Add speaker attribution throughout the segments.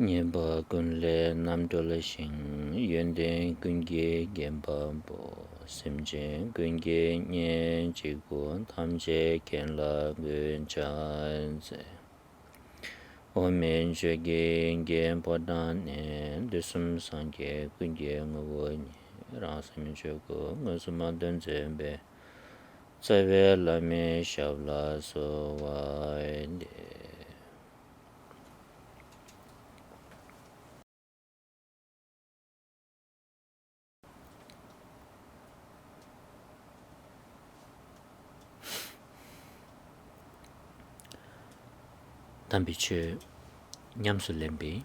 Speaker 1: Nyeba kunle namdola shing yende kunge gemba bo simje kunge nye jigo tamje kenla gun chanze omen jege gembo dan ne dusum sange kunge ngo ni rasim jogo ngosuma dunzembe tsawe lame shavla so wa 담비체 냠술렘비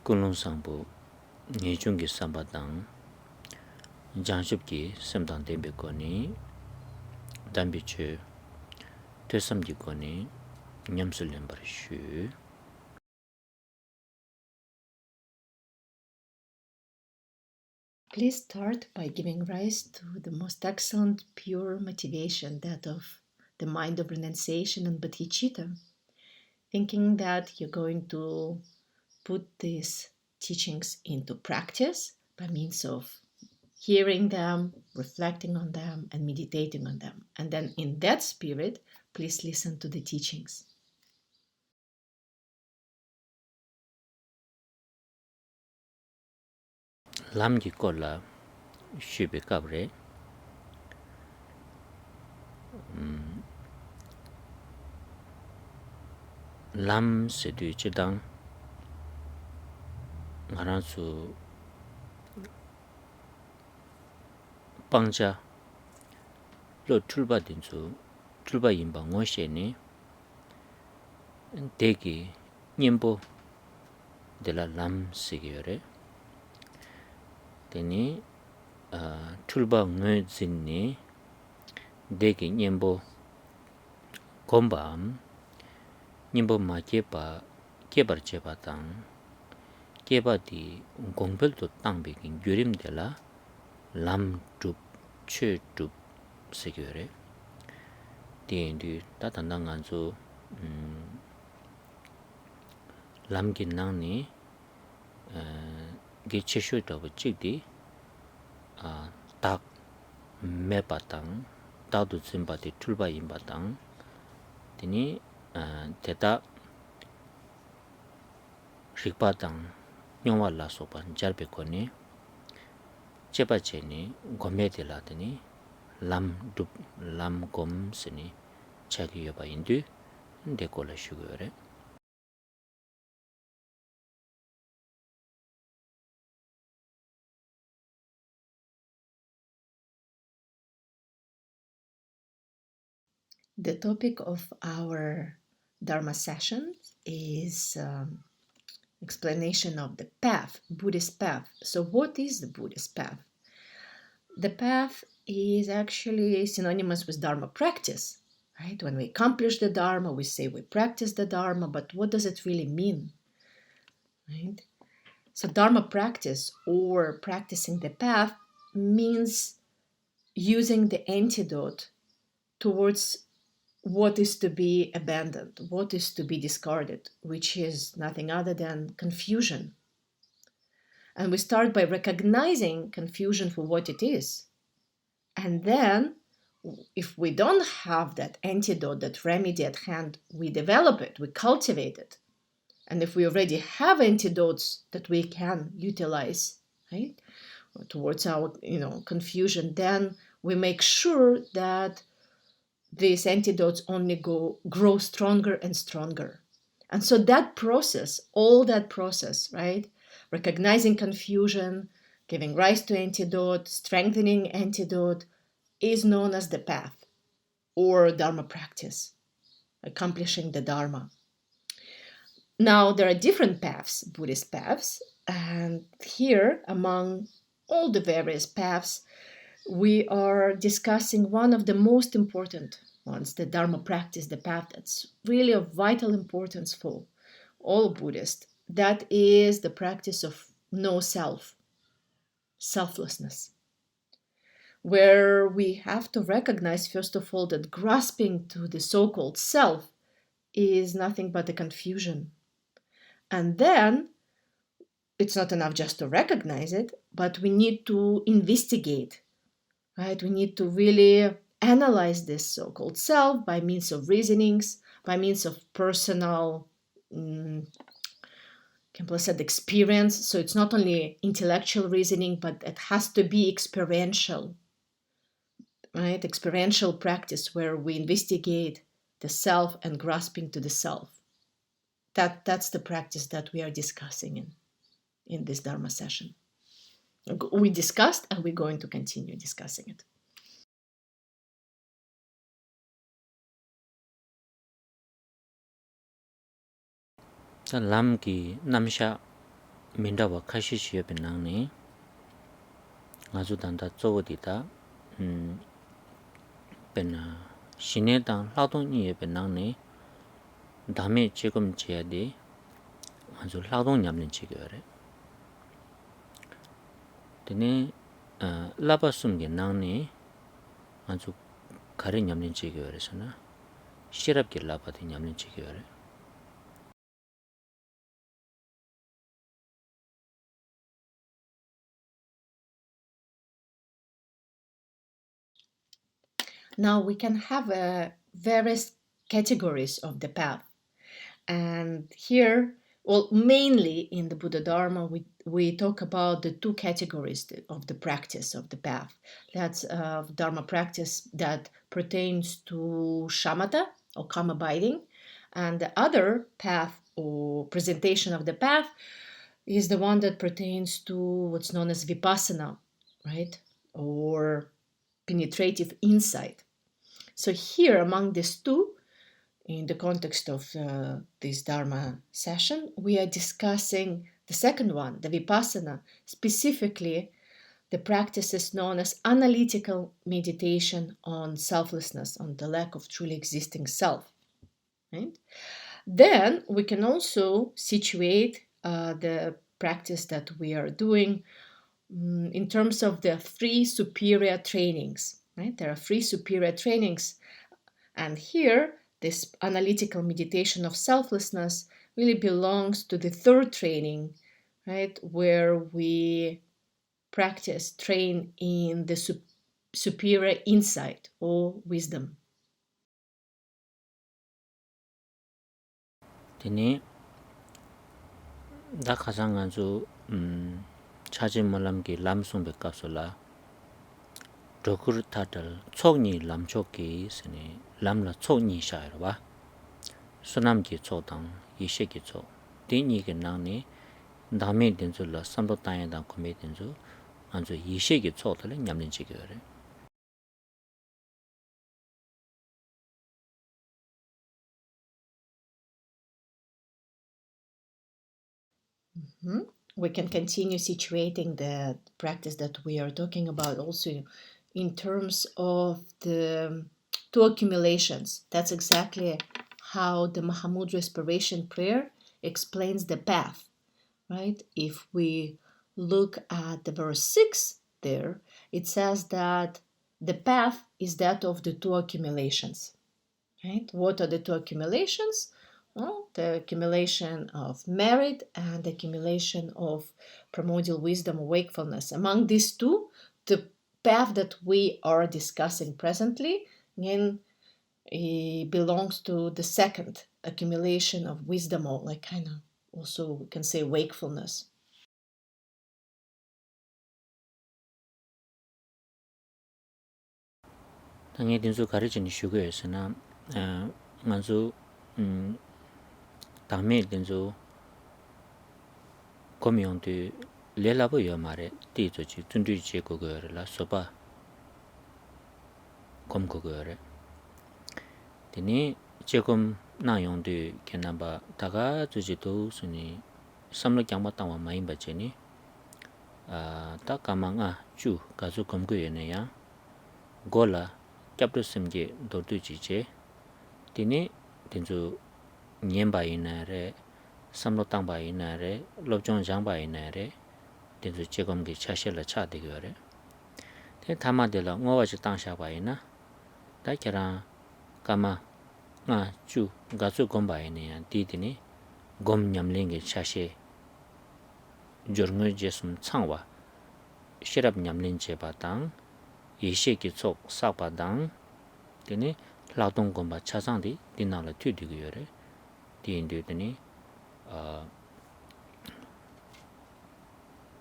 Speaker 1: kunlong 니중기 삼바당 장습기 semdang dembe koni dambiche tesamgi koni nyamsulem barshu
Speaker 2: Please start by giving rise to the most excellent pure motivation, that of the mind of renunciation and bodhicitta, thinking that you're going to put these teachings into practice by means of hearing them, reflecting on them, and meditating on them. And then in that spirit, please listen to the teachings.
Speaker 1: lamgi kola shibe kabre lam sedu chidang ngaransu pangja lo tulba dinsu tulba yimba ngosheni degi nyembo de la lam sigiyore teni tulba ngoy zinni degi nyembo gombam nyembo ma kebar cheba tang keba di gongbel to tangbekin gyurim de la lam drup che drup sigiyore di tatanda nganzu lamgi nangni ge cheshu tabu chikdi tak me batang tadu zimba di tulba yin batang tini teta rikpa tang nyongwa la sopa jarbe koni cheba cheni gome de la tini lam dup lam gom sini chagi yoba indu dekola shugore
Speaker 2: The topic of our Dharma session is explanation of the path, Buddhist path. So what is the Buddhist path? The path is actually synonymous with Dharma practice, right? When we accomplish the Dharma, we say we practice the Dharma, but what does it really mean, right? So Dharma practice or practicing the path means using the antidote towards what is to be abandoned, what is to be discarded, which is nothing other than confusion. And we start by recognizing confusion for what it is. And then, if we don't have that antidote, that remedy at hand, we develop it, we cultivate it. And if we already have antidotes that we can utilize, right, towards our confusion, then we make sure that these antidotes only grow stronger and stronger. And so that process, all that process, right? Recognizing confusion, giving rise to antidote, strengthening antidote, is known as the path or Dharma practice, accomplishing the Dharma. Now, there are different paths, Buddhist paths, and here, among all the various paths, we are discussing one of the most important ones, the Dharma practice, the path that's really of vital importance for all Buddhists. That is the practice of no self, selflessness, where we have to recognize, first of all, that grasping to the so-called self is nothing but a confusion. And then it's not enough just to recognize it, but we need to investigate, right? We need to really analyze this so-called self by means of reasonings, by means of personal, Khenpo said, experience. So it's not only intellectual reasoning, but it has to be experiential, right? Experiential practice where we investigate the self and grasping to the self. That's the practice that we are discussing in this Dharma session. We discussed and we're going to continue discussing it.
Speaker 1: lam ki namsha minda wa khashi shiye benang ni ngazu danda zowdi da ben shine dang ladong ni ye benang ni dame 지금 je de ngazu ladong nyamlen chigare dene laba sumge nang ni ngazu kare nyamlen chigare sana shirab ge laba de nyamlen chigare.
Speaker 2: Now we can have various categories of the path. And here, well, mainly in the Buddha Dharma, we talk about the two categories of the practice of the path. That's Dharma practice that pertains to shamatha or calm abiding. And the other path or presentation of the path is the one that pertains to what's known as vipassana, right? Or penetrative insight. So here, among these two, in the context of this Dharma session, we are discussing the second one, the vipassana, specifically the practices known as analytical meditation on selflessness, on the lack of truly existing self. Right? Then we can also situate the practice that we are doing in terms of the three superior trainings. Right? There are three superior trainings, and here this analytical meditation of selflessness really belongs to the third training, right, where we train in the superior insight or wisdom.
Speaker 1: Dene da khasang ngazu chaji molam ki lamsung be kapsula dokur tatal chogni lamchoki sene lamla chogni shairo ba sunam ki chodang yishe ki chog deni ge nangni dame denzu la samdo tanya dang kome denzu anzu yishe ki chodale nyamlin chi gyore.
Speaker 2: We can continue situating the practice that we are talking about also in terms of the two accumulations. That's exactly how the Mahamudra Inspiration Prayer explains the path, right? If we look at the verse 6 there, it says that the path is that of the two accumulations, right? What are the two accumulations? Well, the accumulation of merit and the accumulation of primordial wisdom or wakefulness. Among these two, the path that we are discussing presently again belongs to the second accumulation of wisdom, or like kind of also we can say wakefulness.
Speaker 1: 당에 denzu 가르치는 슈거에서나 ngazu dame denzu komyongde lelabo yo mare ti zochi tundri je ko la soba kom ko gore deni jekom na yongde kenaba daga zoji do suni samlo kyangba tangwa mayin ba cheni ta kamanga chu gazu kom ko yene ya gola chapter simge do tu ji je deni denzu nyemba inare samlo tangba inare lobjong jangba inare denzu jekom ge chashela cha de gore te tamadela ngowa ji tangsha ba ina da kera kama nga chu ga chu gomba ine ya di dini gom nyamling ge chashe Gyurme jesum changwa shirab nyamlin che batang yeshe ki chok sakpa dang tene ladong gomba chasang di dinala tu di yore di indu tene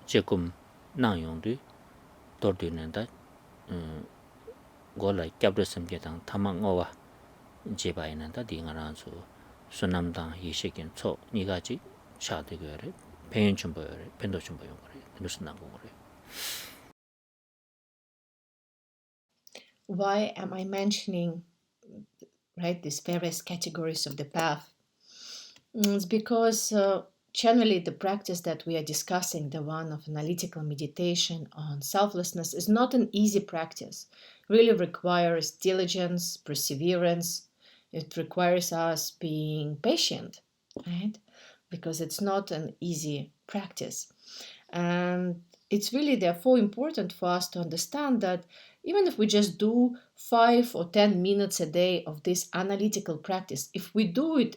Speaker 1: jekum nang yong du dor du nanda gola kyabdo samge dang tama ngowa jeba inanda di ngaranzu sunam dang yeshe kin chok niga ji cha di yore penyon chumbo yore pendo chumbo yong gore nusu nang gore.
Speaker 2: Why am I mentioning, right, these various categories of the path? It's because generally the practice that we are discussing, the one of analytical meditation on selflessness, is not an easy practice. It really requires diligence, perseverance. It requires us being patient, right? Because it's not an easy practice. And it's really therefore important for us to understand that even if we just do 5 or 10 minutes a day of this analytical practice, if we do it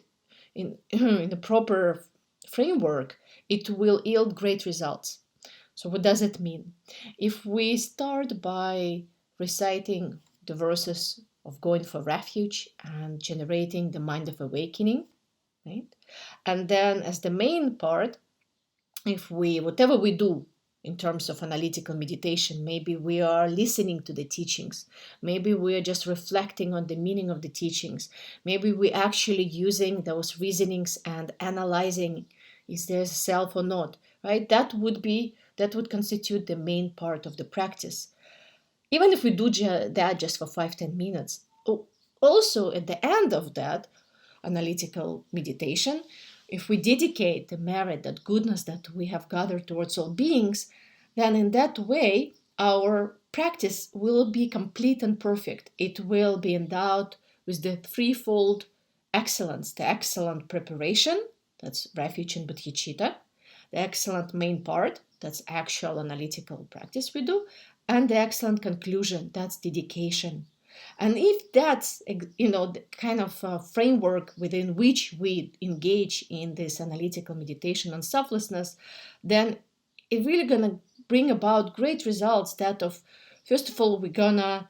Speaker 2: in a proper framework, it will yield great results. So what does it mean? If we start by reciting the verses of going for refuge and generating the mind of awakening, right? And then as the main part, if we, whatever we do in terms of analytical meditation, maybe we are listening to the teachings, maybe we are just reflecting on the meaning of the teachings, maybe we actually using those reasonings and analyzing, is there a self or not, right? That would constitute the main part of the practice. Even if we do that just for 5-10 minutes. Also at the end of that analytical meditation, if we dedicate the merit, that goodness that we have gathered towards all beings, then in that way our practice will be complete and perfect. It will be endowed with the threefold excellence: the excellent preparation, that's refuge and bodhicitta; the excellent main part, that's actual analytical practice we do; and the excellent conclusion, that's dedication. And if that's the kind of framework within which we engage in this analytical meditation on selflessness, then it's really gonna bring about great results. That of, first of all, we're gonna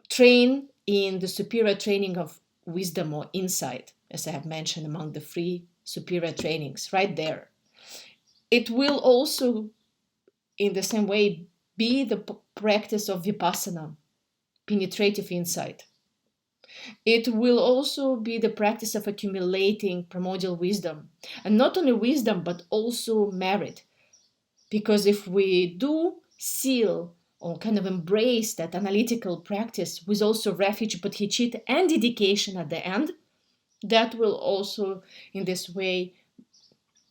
Speaker 2: train in the superior training of wisdom or insight, as I have mentioned among the 3 superior trainings right there. It will also, in the same way, be the practice of vipassana, penetrative insight. It will also be the practice of accumulating primordial wisdom, and not only wisdom but also merit. Because if we do seal or kind of embrace that analytical practice with also refuge, bodhicitta, and dedication at the end, that will also in this way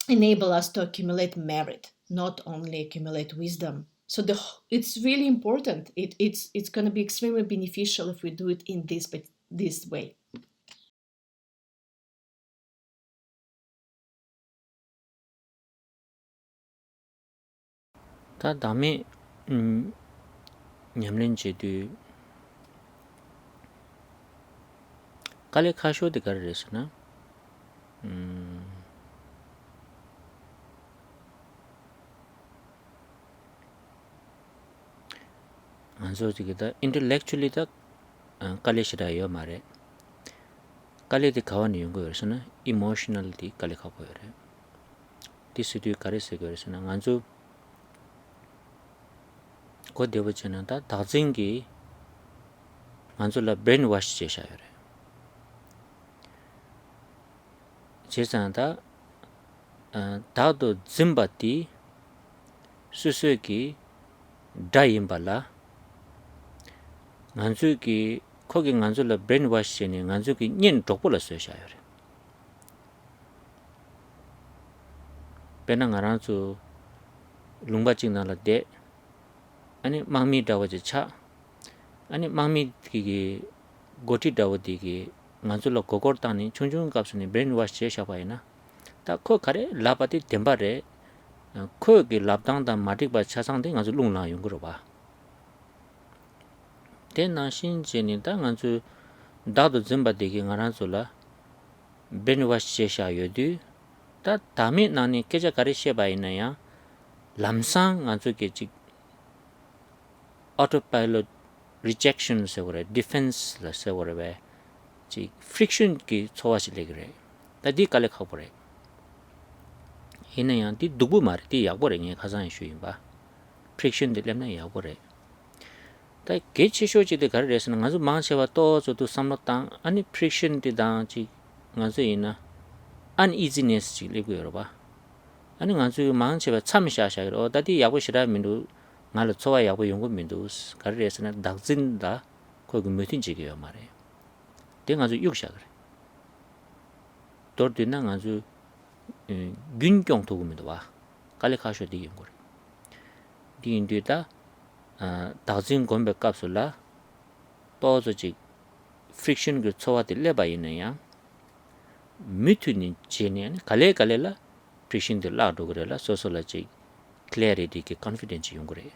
Speaker 2: enable us to accumulate merit, not only accumulate wisdom. So it's really important. It's going to be extremely beneficial if we do it in this way.
Speaker 1: 다 다음에 nyamlin che du kale khasho de kar res na anzo ji da intellectually da kale shira yo mare kale de kawan yung go res na emotional di kale kha ko re ti su du kare se go res na anzo ko dewa chena da dazing gi anzo la brain wash che sha yo re 제산다 다도 짐바티 수수기 다임발라 난주기 거기 난줄라 브레인 와시니 난주기 닌 독불었어요 샤요레 베나 나란주 룽바징나라데 아니 망미 다워지 차 아니 망미 기기 고티 다워디기 난줄라 고고르다니 충충 값으니 브레인 와시 제샤바이나 다코 가레 라바티 덴바레 코기 랍당다 마틱바 차상데 간주 룽나 용거로 봐 데나 신제니다 간주 다도 짐바데기 나란줄라 브레인 와시 제샤 요디 다 담이 나니 계좌 가리시에 바이나야 람상 안쪽에 지 autopilot rejection 세월에 defenseless 세월에 지 friction 기 소화실래 그래 다디 깔래 커버래 이내야 디 누구 말이 디 약버랭이 가상 이슈인 봐 friction 들려면 약버래 다 개치쇼지데 가르레스는 아주 망세와 또 저도 삼노땅 아니 friction 디다지 아주 이나 uneasiness 지 리고 여러봐 아니 아주 망세와 참샤샤로 다디 약보시라 민도 나를 좋아 약보 연구 민도 가르레스는 닥진다 거기 몇인 지게요 말해 내가 아주 육샤 그래 돌디나 아주 균경 도구민도 와 깔리 가셔 되게 거래 디인디다 다진 건배 값을라 또저지 friction 그 초와들 레바 있느냐 미투니 제니안 갈래라 friction 들라도 그래라 소소라지 clarity 그 confidence 용 그래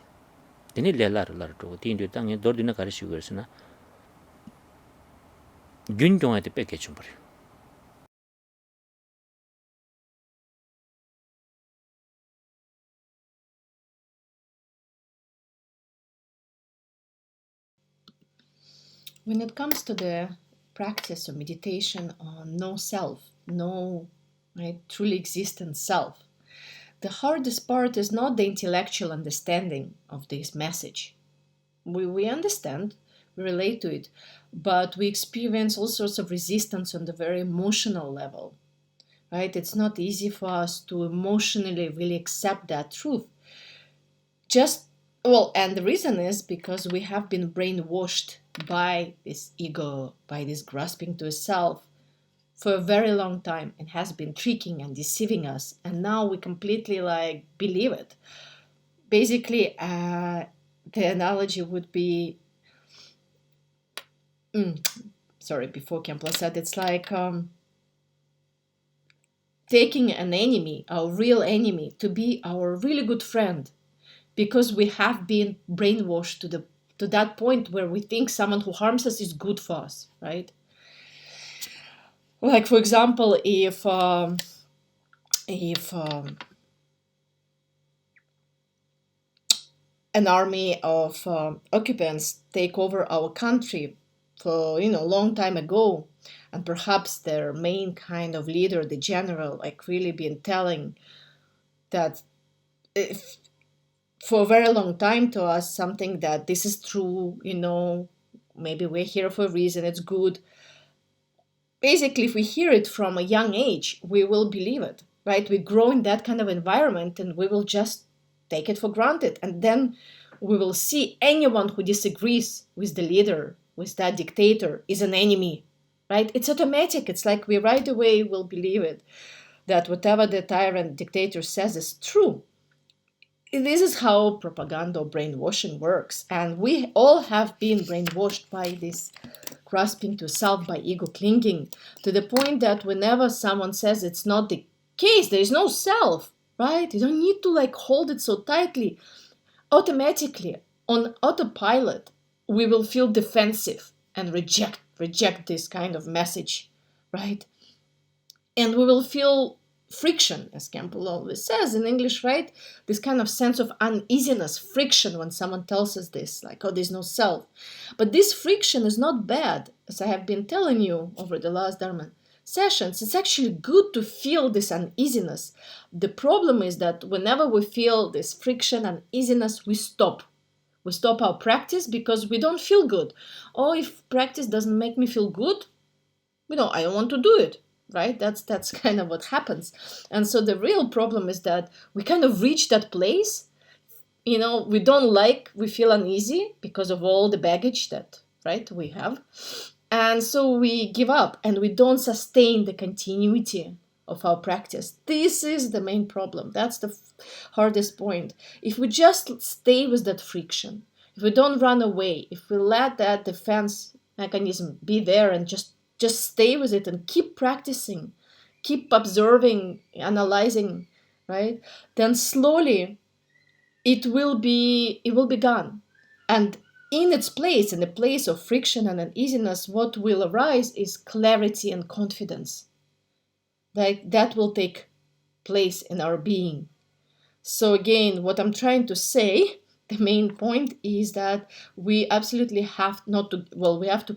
Speaker 1: 되니 레라라도 디인디 땅에 돌디나 가르치고 그랬으나 균경한테 뺏겨 준 거래
Speaker 2: When it comes to the practice of meditation on no self, no truly existent self, the hardest part is not the intellectual understanding of this message. We understand, we relate to it, but we experience all sorts of resistance on the very emotional level. Right? It's not easy for us to emotionally really accept that truth. And the reason is because we have been brainwashed by this ego, by this grasping to a self for a very long time, and has been tricking and deceiving us, and now we completely believe it. Basically, the analogy would be before Khenpo said, it's like taking an enemy, our real enemy, to be our really good friend, because we have been brainwashed to that point where we think someone who harms us is good for us, right? Like, for example, if an army of occupants take over our country for a long time ago, and perhaps their main kind of leader, the general, really been telling that if for a very long time to us something that this is true, maybe we're here for a reason, it's good. Basically, if we hear it from a young age, we will believe it, right? We grow in that kind of environment and we will just take it for granted. And then we will see anyone who disagrees with the leader, with that dictator, is an enemy, right? It's automatic. It's like we right away will believe it, that whatever the tyrant dictator says is true. This is how propaganda or brainwashing works. And we all have been brainwashed by this grasping to self, by ego clinging, to the point that whenever someone says it's not the case, there is no self, right? You don't need to hold it so tightly. Automatically, on autopilot, we will feel defensive and reject this kind of message, right? And we will feel friction, as Khenpo always says in English, right? This kind of sense of uneasiness, friction, when someone tells us this, there's no self. But this friction is not bad, as I have been telling you over the last Dharma sessions. It's actually good to feel this uneasiness. The problem is that whenever we feel this friction and uneasiness, we stop. We stop our practice because we don't feel good. Or if practice doesn't make me feel good, I don't want to do it. Right? That's kind of what happens. And so the real problem is that we kind of reach that place, we feel uneasy because of all the baggage that, right, we have. And so we give up and we don't sustain the continuity of our practice. This is the main problem. That's the hardest point. If we just stay with that friction, if we don't run away, if we let that defense mechanism be there and just stay with it and keep practicing, keep observing, analyzing, right? Then slowly it will be gone. And in its place, in the place of friction and uneasiness, what will arise is clarity and confidence. That will take place in our being. So again, what I'm trying to say, the main point is that we absolutely have not to, well, we have to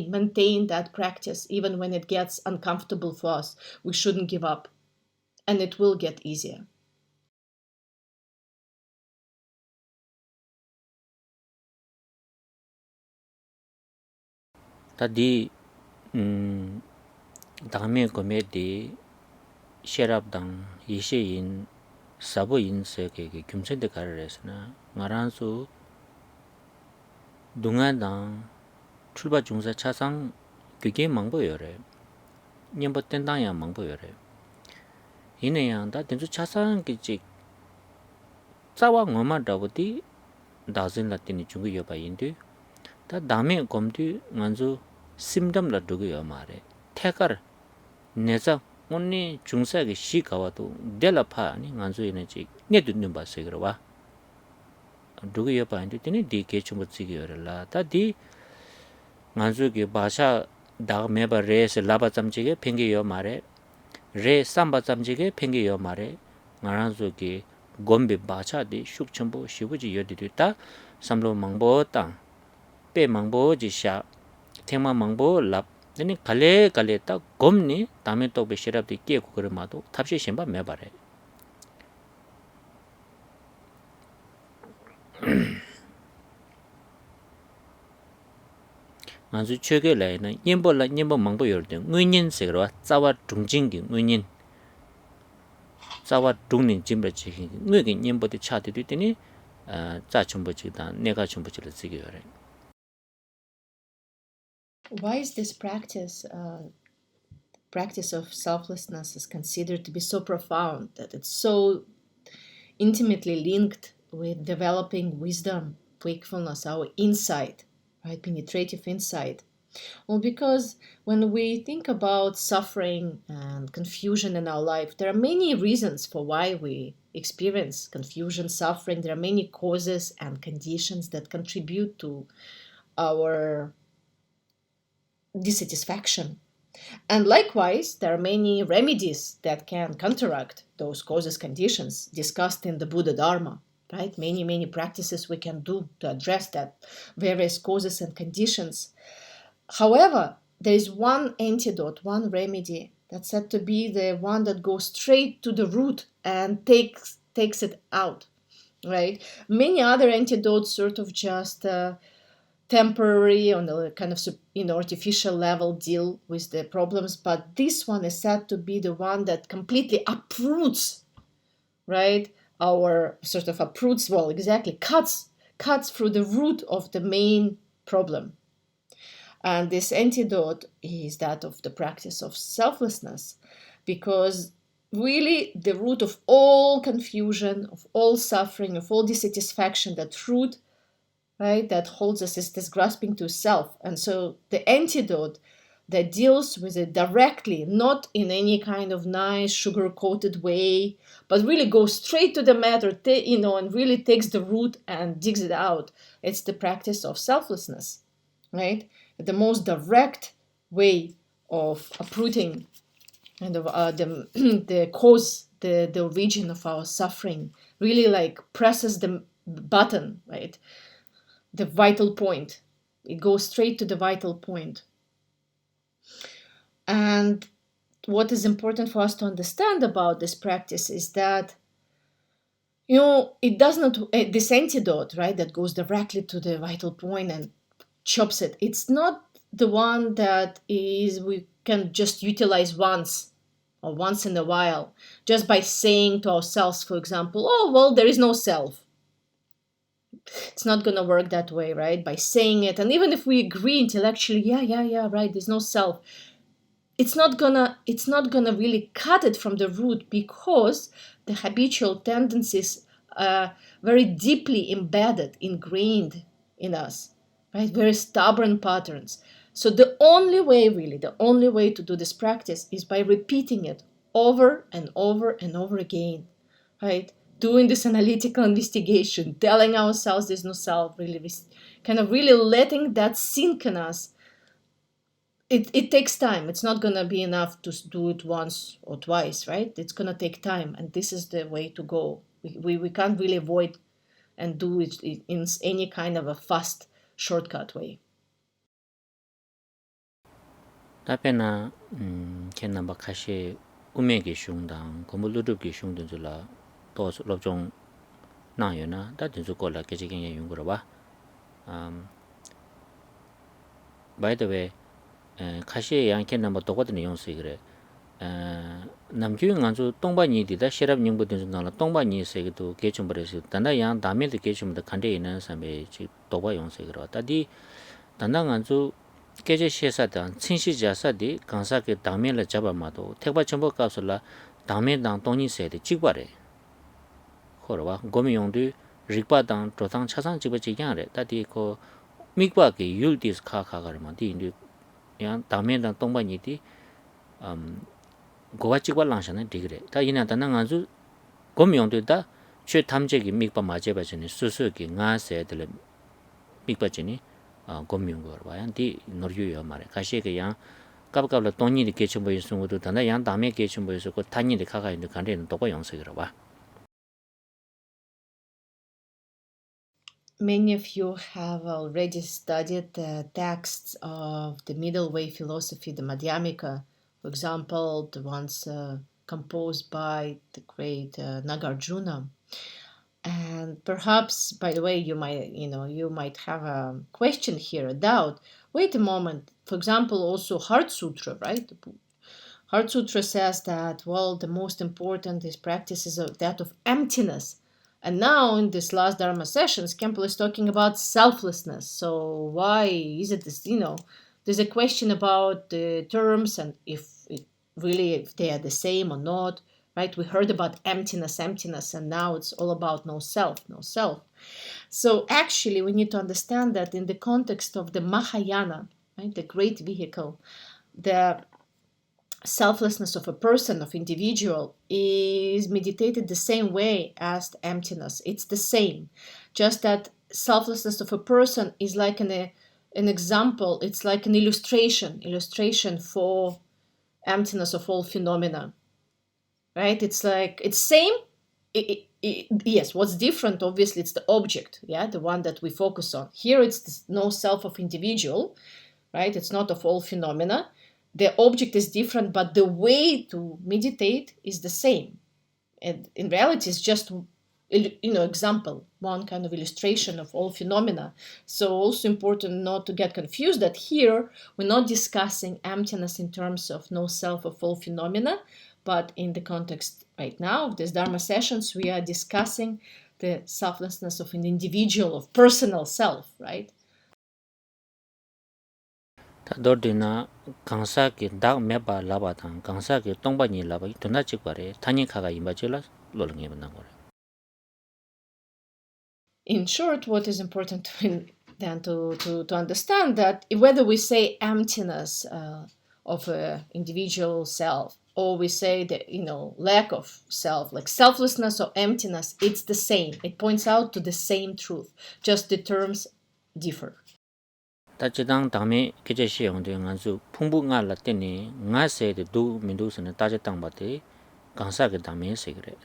Speaker 2: maintain that practice even when it gets uncomfortable for us. We shouldn't give up, and it will get easier.
Speaker 1: Tadi dame gome di sherab dang yishe yin sabu yin se ke gyumchen de karares na ngaran su dunga dang 출바 중사 차상 그게 망보 요래 년버 땐당야 망보 요래 이내양 다 된주 차상 기지 짜와 ngoma 다보디 다진 라틴이 중고 여바 인데 다 다음에 검디 nganzu 심덤 라두고 요 말에 태가를 내자 언니 중사게 시가와도 델라파 아니 nganzu 이네지 내듣는 바세 그러와 두고 여바 인데 되니 디게 좀 붙이기 요래라 다디 nganzu 바샤 다 메바 레스 라바 잠지게 팽게요 말에 레 삼바 잠지게 팽게요 말에 nganzu 곰비 바차디 슉첨보 시부지 여디다 삼로 망보 땅 빼 망보 지샤 테마 망보 랍 되니 갈래 딱 곰니 다음에 또 베시랍디 깨고 그러마도 탑시 심바 매바래 아주 최근 라인은 인벌라 인벌 망보 열대 nguyên nhân 세로 짜와 중징기 nguyên nhân 짜와 중린 짐버지 뇌기 인벌의 차들이 되니 짜 전부지다 내가 전부지를 쓰기 어래.
Speaker 2: Why is this practice of selflessness is considered to be so profound, that it's so intimately linked with developing wisdom, wakefulness, our insight, right, penetrative insight? Well, because when we think about suffering and confusion in our life, there are many reasons for why we experience confusion, suffering. There are many causes and conditions that contribute to our dissatisfaction. And likewise, there are many remedies that can counteract those causes, conditions discussed in the Buddha Dharma, right? Many practices we can do to address that various causes and conditions. However, there is one antidote, one remedy that's said to be the one that goes straight to the root and takes it out, right? Many other antidotes sort of just temporary, on a kind of artificial level, deal with the problems, but this one is said to be the one that completely uproots, right? Cuts through the root of the main problem. And this antidote is that of the practice of selflessness, because really the root of all confusion, of all suffering, of all dissatisfaction, that root, right, that holds us is this grasping to self. And so the antidote that deals with it directly, not in any kind of nice sugar-coated way, but really goes straight to the matter, and really takes the root and digs it out. It's the practice of selflessness, right? The most direct way of uprooting and of the cause, the origin of our suffering, really like presses the button, right? The vital point. It goes straight to the vital point. And what is important for us to understand about this practice is that, it does not, this antidote, right, that goes directly to the vital point and chops it. It's not the one that we can just utilize once or once in a while, just by saying to ourselves, for example, oh, well, there is no self. It's not going to work that way, right? By saying it, and even if we agree intellectually, yeah, right, there's no self, it's not gonna really cut it from the root, because the habitual tendencies are very deeply embedded, ingrained in us, right? Very stubborn patterns. So the only way to do this practice is by repeating it over and over and over again, right? Doing this analytical investigation, telling ourselves there's no self, really kind of really letting that sink in us it takes time. It's not going to be enough to do it once or twice, right? It's going to take time, and this is the way to go. We can't really avoid and do it in any kind of a fast shortcut way.
Speaker 1: 답변아 켄나 바카시 우메기 슝당 고물루르기 슝든줄라 또 럽종 나요나 다든주 콜라 계지경에 용거로 봐. by the way 카시에 양켄나 뭐 똑같은 용수 그래. 남규ing 안주 동반이디다 시랍 닝부든 나라 동반이세기도 개좀버려서 단다 양 다메도 개좀도 간데 있는 사람이 지 도바 용수 그래. 다디 단당 안주 계제 시사단 친시자사디 강사게 당면을 잡아마도 택바 정보 값을라 당면당 동니세데 찍바래 호러와 고미용도 릭바당 조당 차상 집어지냐래 다디 그 미과게 율디스 카카가르만 디인도 양 당면당 동반이디 고가 찍발랑샤네 디그래 다 이나 단당 안주 고미용도다 최 탐제기 미과 마제바전에 수수기 나세들 미과전이 고민거 봐야 디 노르유요 말에 가시게 양 갑갑라 돈이리 개천 보이는 것도 단다 양 다음에 개천 보여서 그 단일이 가가 있는 간데는 또 영석이라 봐.
Speaker 2: Many of you have already studied the texts of the Middleweight philosophy, the Madhyamika, for example, the ones composed by the great Nagarjuna. And perhaps, by the way, you might have a question here, a doubt. Wait a moment. For example, also Heart Sutra, right? Heart Sutra says that, well, the most important is practices of that of emptiness. And now in this last Dharma sessions, Khenpo is talking about selflessness. So why is it this, there's a question about the terms and if they are the same or not. Right? We heard about emptiness, and now it's all about no self. So actually, we need to understand that in the context of the Mahayana, right, the great vehicle, the selflessness of a person, of individual, is meditated the same way as the emptiness. It's the same, just that selflessness of a person is like an example. It's like an illustration for emptiness of all phenomena. Right? It's like, it's same. Yes, what's different, obviously, it's the object, the one that we focus on. Here, it's no self of individual, right? It's not of all phenomena. The object is different, but the way to meditate is the same. And in reality, it's just, example, one kind of illustration of all phenomena. So also important not to get confused that here, we're not discussing emptiness in terms of no self of all phenomena, but in the context right now of these Dharma sessions, we are discussing the selflessness of an individual, of personal self, right?
Speaker 1: dordina 강사기 dag meba labatan 강사기 똥바니 라바 돈나 찍바래 타니카가 임바질라 로링에 만난 거래.
Speaker 2: In short, what is important to understand that whether we say emptiness of an individual self, or we say that, lack of self, like selflessness or emptiness, it's the same. It points out to the same truth, just the terms differ.
Speaker 1: 따지당 다음에 계제시 용도 안수 풍부가 라떼니 나세데 두 민두스는 따지당 바데 강사게 다음에 세그래.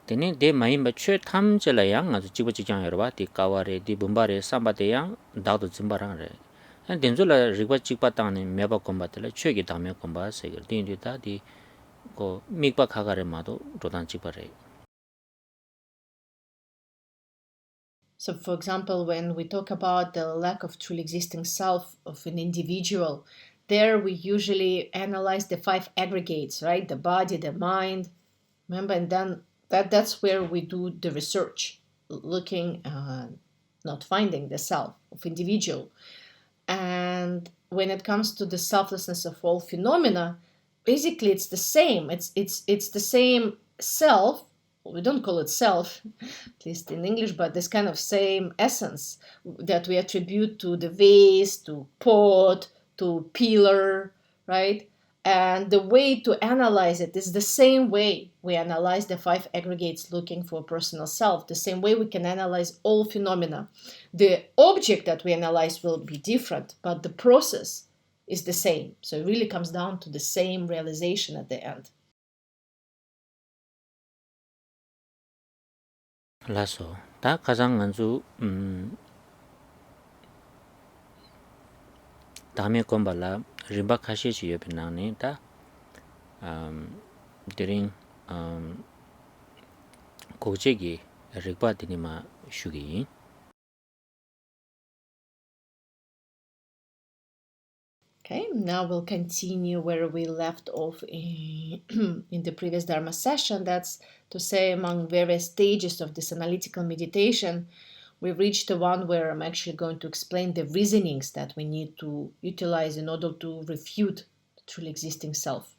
Speaker 1: 되니 데 마이 마취 탐절라양 아주 지부지장 여러바 디 까와레 디 분바레 삼바데양 다도 짐바랑레. 한 덴줄라 리과 찍바당네 메바 콤바텔라 최기 다음에 콤바 세그 딘디다 디고 미과 가가레 마도 로단 찍바레.
Speaker 2: So, for example, when we talk about the lack of truly existing self of an individual, there we usually analyze the 5 aggregates, right? The body, the mind, remember, and then that's where we do the research, looking, not finding the self of individual. And when it comes to the selflessness of all phenomena, basically it's the same. It's the same self. We don't call it self, at least in English, but this kind of same essence that we attribute to the vase, to pot, to pillar, right? And the way to analyze it is the same way we analyze the 5 aggregates looking for personal self, the same way we can analyze all phenomena. The object that we analyze will be different, but the process is the same. So it really comes down to the same realization at the end.
Speaker 1: 라서 다 가장 안주 다음에 건발라 림바 카시지 옆에나니 다 드링 고제기 릭바디니마 슈기
Speaker 2: Okay, now we'll continue where we left off in the previous Dharma session. That's to say, among various stages of this analytical meditation, we've reached the one where I'm actually going to explain the reasonings that we need to utilize in order to refute the truly existing self.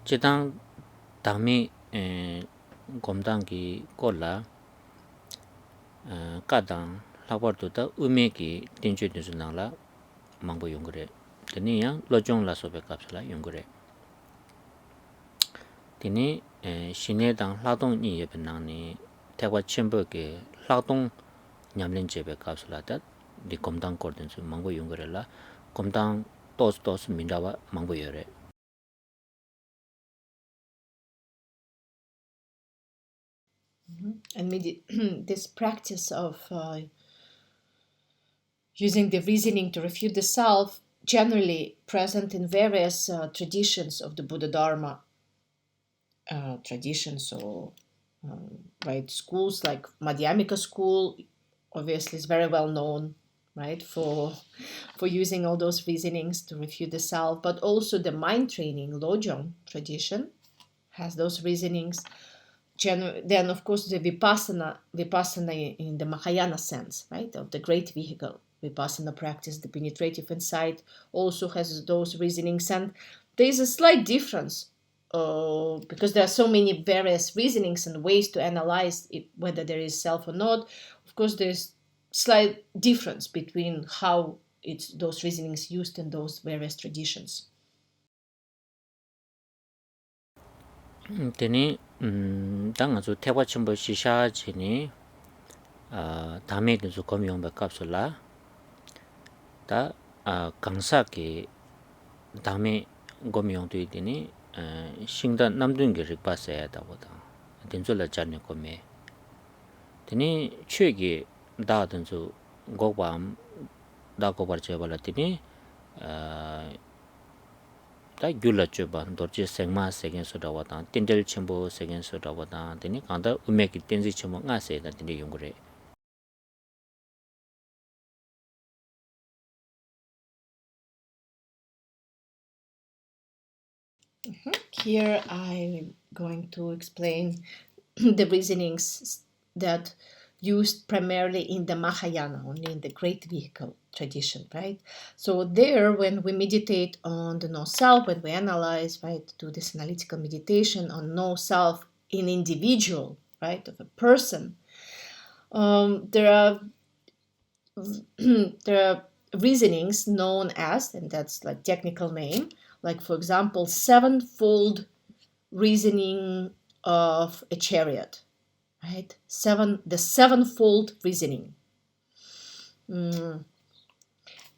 Speaker 1: 제당 당미 곰당기 꼴라 까당 라버도다 우메기 딘주드즈나라 망보 용거래 드니야 로종라 소베캅슬라 용거래 드니 시내당 라동이 예ben나니 대과 첨버게 라동 냠린 제베캅슬라다 디 곰당 거든스 망보 용거래라 곰당 또스 민다와 망보 요래
Speaker 2: And this practice of using the reasoning to refute the self, generally present in various traditions of the Buddha Dharma traditions. So, right, schools like Madhyamika school, obviously, is very well known, right, for using all those reasonings to refute the self. But also the mind training Lojong tradition has those reasonings. Then, of course, the vipassana in the Mahayana sense, right, of the great vehicle. Vipassana practice, the penetrative insight, also has those reasonings. And there is a slight difference because there are so many various reasonings and ways to analyze whether there is self or not. Of course, there's slight difference between how those reasonings used in those various traditions.
Speaker 1: 되니 당 아주 태과 첨부 시샤지니 다음에 그 검용 백값을라 다 강사기 다음에 검용도 있더니 신단 남dun게 릭바세야다 보다 된줄라 자네 검에 되니 최기 다든주 고밤 다고버 제발라더니 다 귤라쮸반 도르지 생마 세겐 소다와다 틴델 첨보 세겐 소다와다 되니 간다 우메기 틴지 첨보 nga세다 되니 용거래
Speaker 2: Here I'm going to explain the reasonings that used primarily in the Mahayana, only in the great vehicle tradition, right? So there, when we meditate on the no-self, when we analyze, right, do this analytical meditation on no-self in individual, right, of a person, there are reasonings known as, and that's like technical name, like for example, sevenfold reasoning of a chariot, right? The sevenfold reasoning.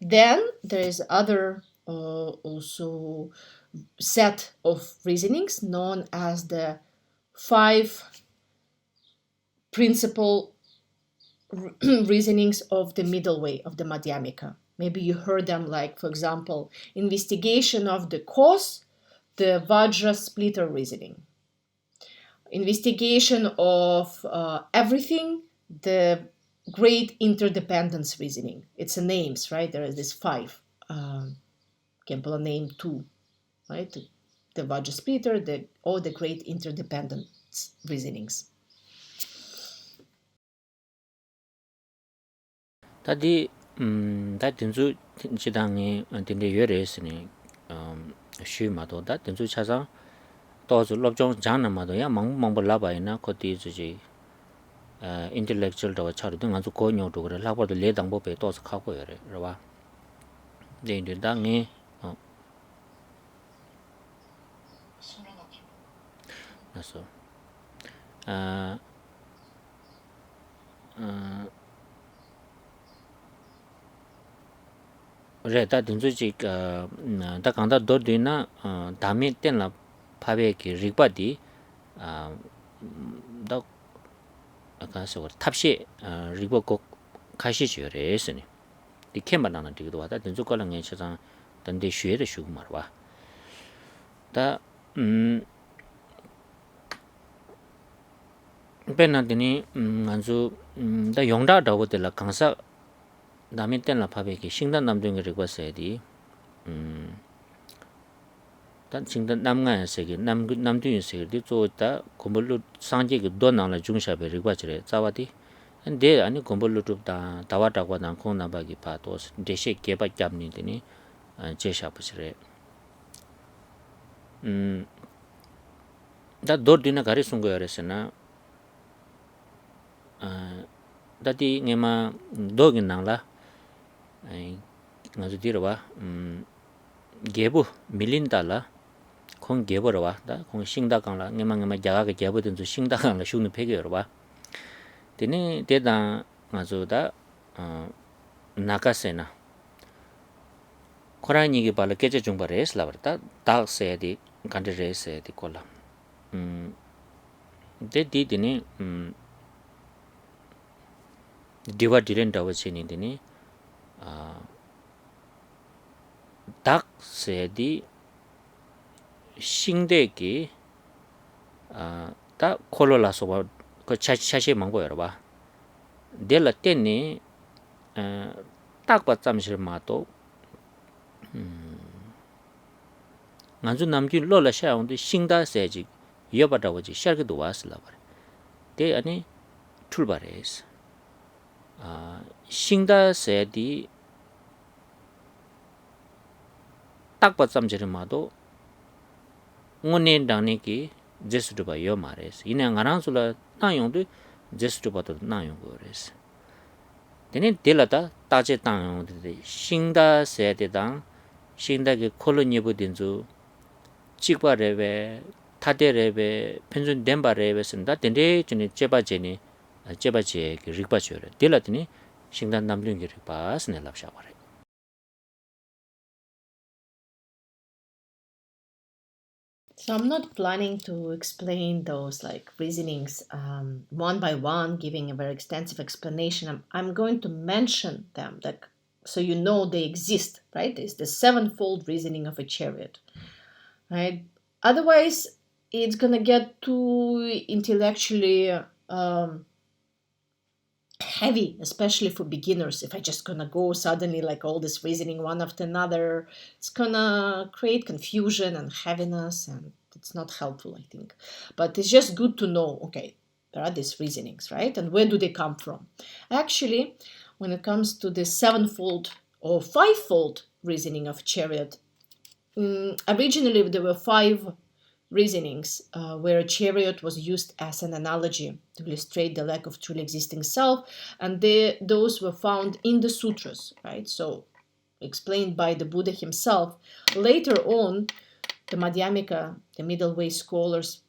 Speaker 2: Then there is other also set of reasonings known as the 5 principal reasonings of the Middleweight, of the Madhyamika. Maybe you heard them, like, for example, investigation of the cause, the Vajra splitter reasoning. Investigation of everything, the great interdependence reasoning. It's a names, right? There is this 5. Khenpo name 2, right? The Vajra splitter, or the great interdependence reasonings.
Speaker 1: 다디 다 된주 지당이 된데 열에스니 쉬마도 다 된주 찾아 또저 럽종 장나마도야 망볼라바이나 코티 주지 intellectual 더 차르도 아주 고녀도 그래 라버도 레당법에 또서 가고 열에 봐 데인데 당에 그래서 아 레다 딘주지 다 강다 도르디나 다미 텐라 파베기 리바디 다 아까서 탑시 리버고 가시지요레스니 디케만나는 디도 와다 딘주컬랑에 차장 던데 쉐의 슈고 말와 다 베나드니 안주 다 용다다고 될라 강사 남인 때나 파베기 신단 남동이 리버스에디 단 신단 남가에서기 남동이서기 저다 고물로 상제기 도나라 중샤베 리버스에 자와디 근데 아니 고물로 줍다 다와다고 난콩 나바기 파도 대시 개바 잡니더니 제샤부스레 다 도르디나 가리 송고야레스나 다디 네마 도긴 나라 ngazu dirwa gebu milindala 콩 geborwa da 콩 싱다 강라 ngema jaga ge gebu den zu 싱다 강라 슈는 폐게여와 데니 데다 ngazu다 나가세나 코라니게 발레 케제 중바레스 라버다 다세디 간데레세디 콜라 데디디니 디와 디렌다워치니 데니 닭 세디 싱데기 다 콜로라서 그 차시 망고여 봐. 델라 때니 딱바 잠실 마도 난주 남기 로라 샤운데 싱다 세지 여바다워지 샤르게도 왔을라 봐. 데 아니 출발해스 싱다 세디 딱바 잠지를 마도 오네 당니기 제스도바 요 마레스 이내 가랑술라 나용도 제스도바도 나용고레스 데네 델라다 따제 땅용데 싱다 세데당 싱다게 콜로니부딘주 찍바레베 타데레베 펜준 덴바레베스다 덴데 진이 제바제니 제바제 리바쇼레 델라드니 싱단 남륜기 리바스네 랍샤바레
Speaker 2: So I'm not planning to explain those like reasonings one by one, giving a very extensive explanation. I'm going to mention them that so you know they exist, right? It's the sevenfold reasoning of a chariot, right? Otherwise, it's gonna get too intellectually heavy, especially for beginners. If I just gonna go suddenly like all this reasoning one after another, it's gonna create confusion and heaviness, and it's not helpful, I think. But it's just good to know, okay, there are these reasonings, right? And where do they come from? Actually, when it comes to the sevenfold or fivefold reasoning of Chariot, originally there were five reasonings where a chariot was used as an analogy to illustrate the lack of truly existing self, and those were found in the sutras, right? So explained by the Buddha himself. Later on, the Madhyamika, the Middleweight scholars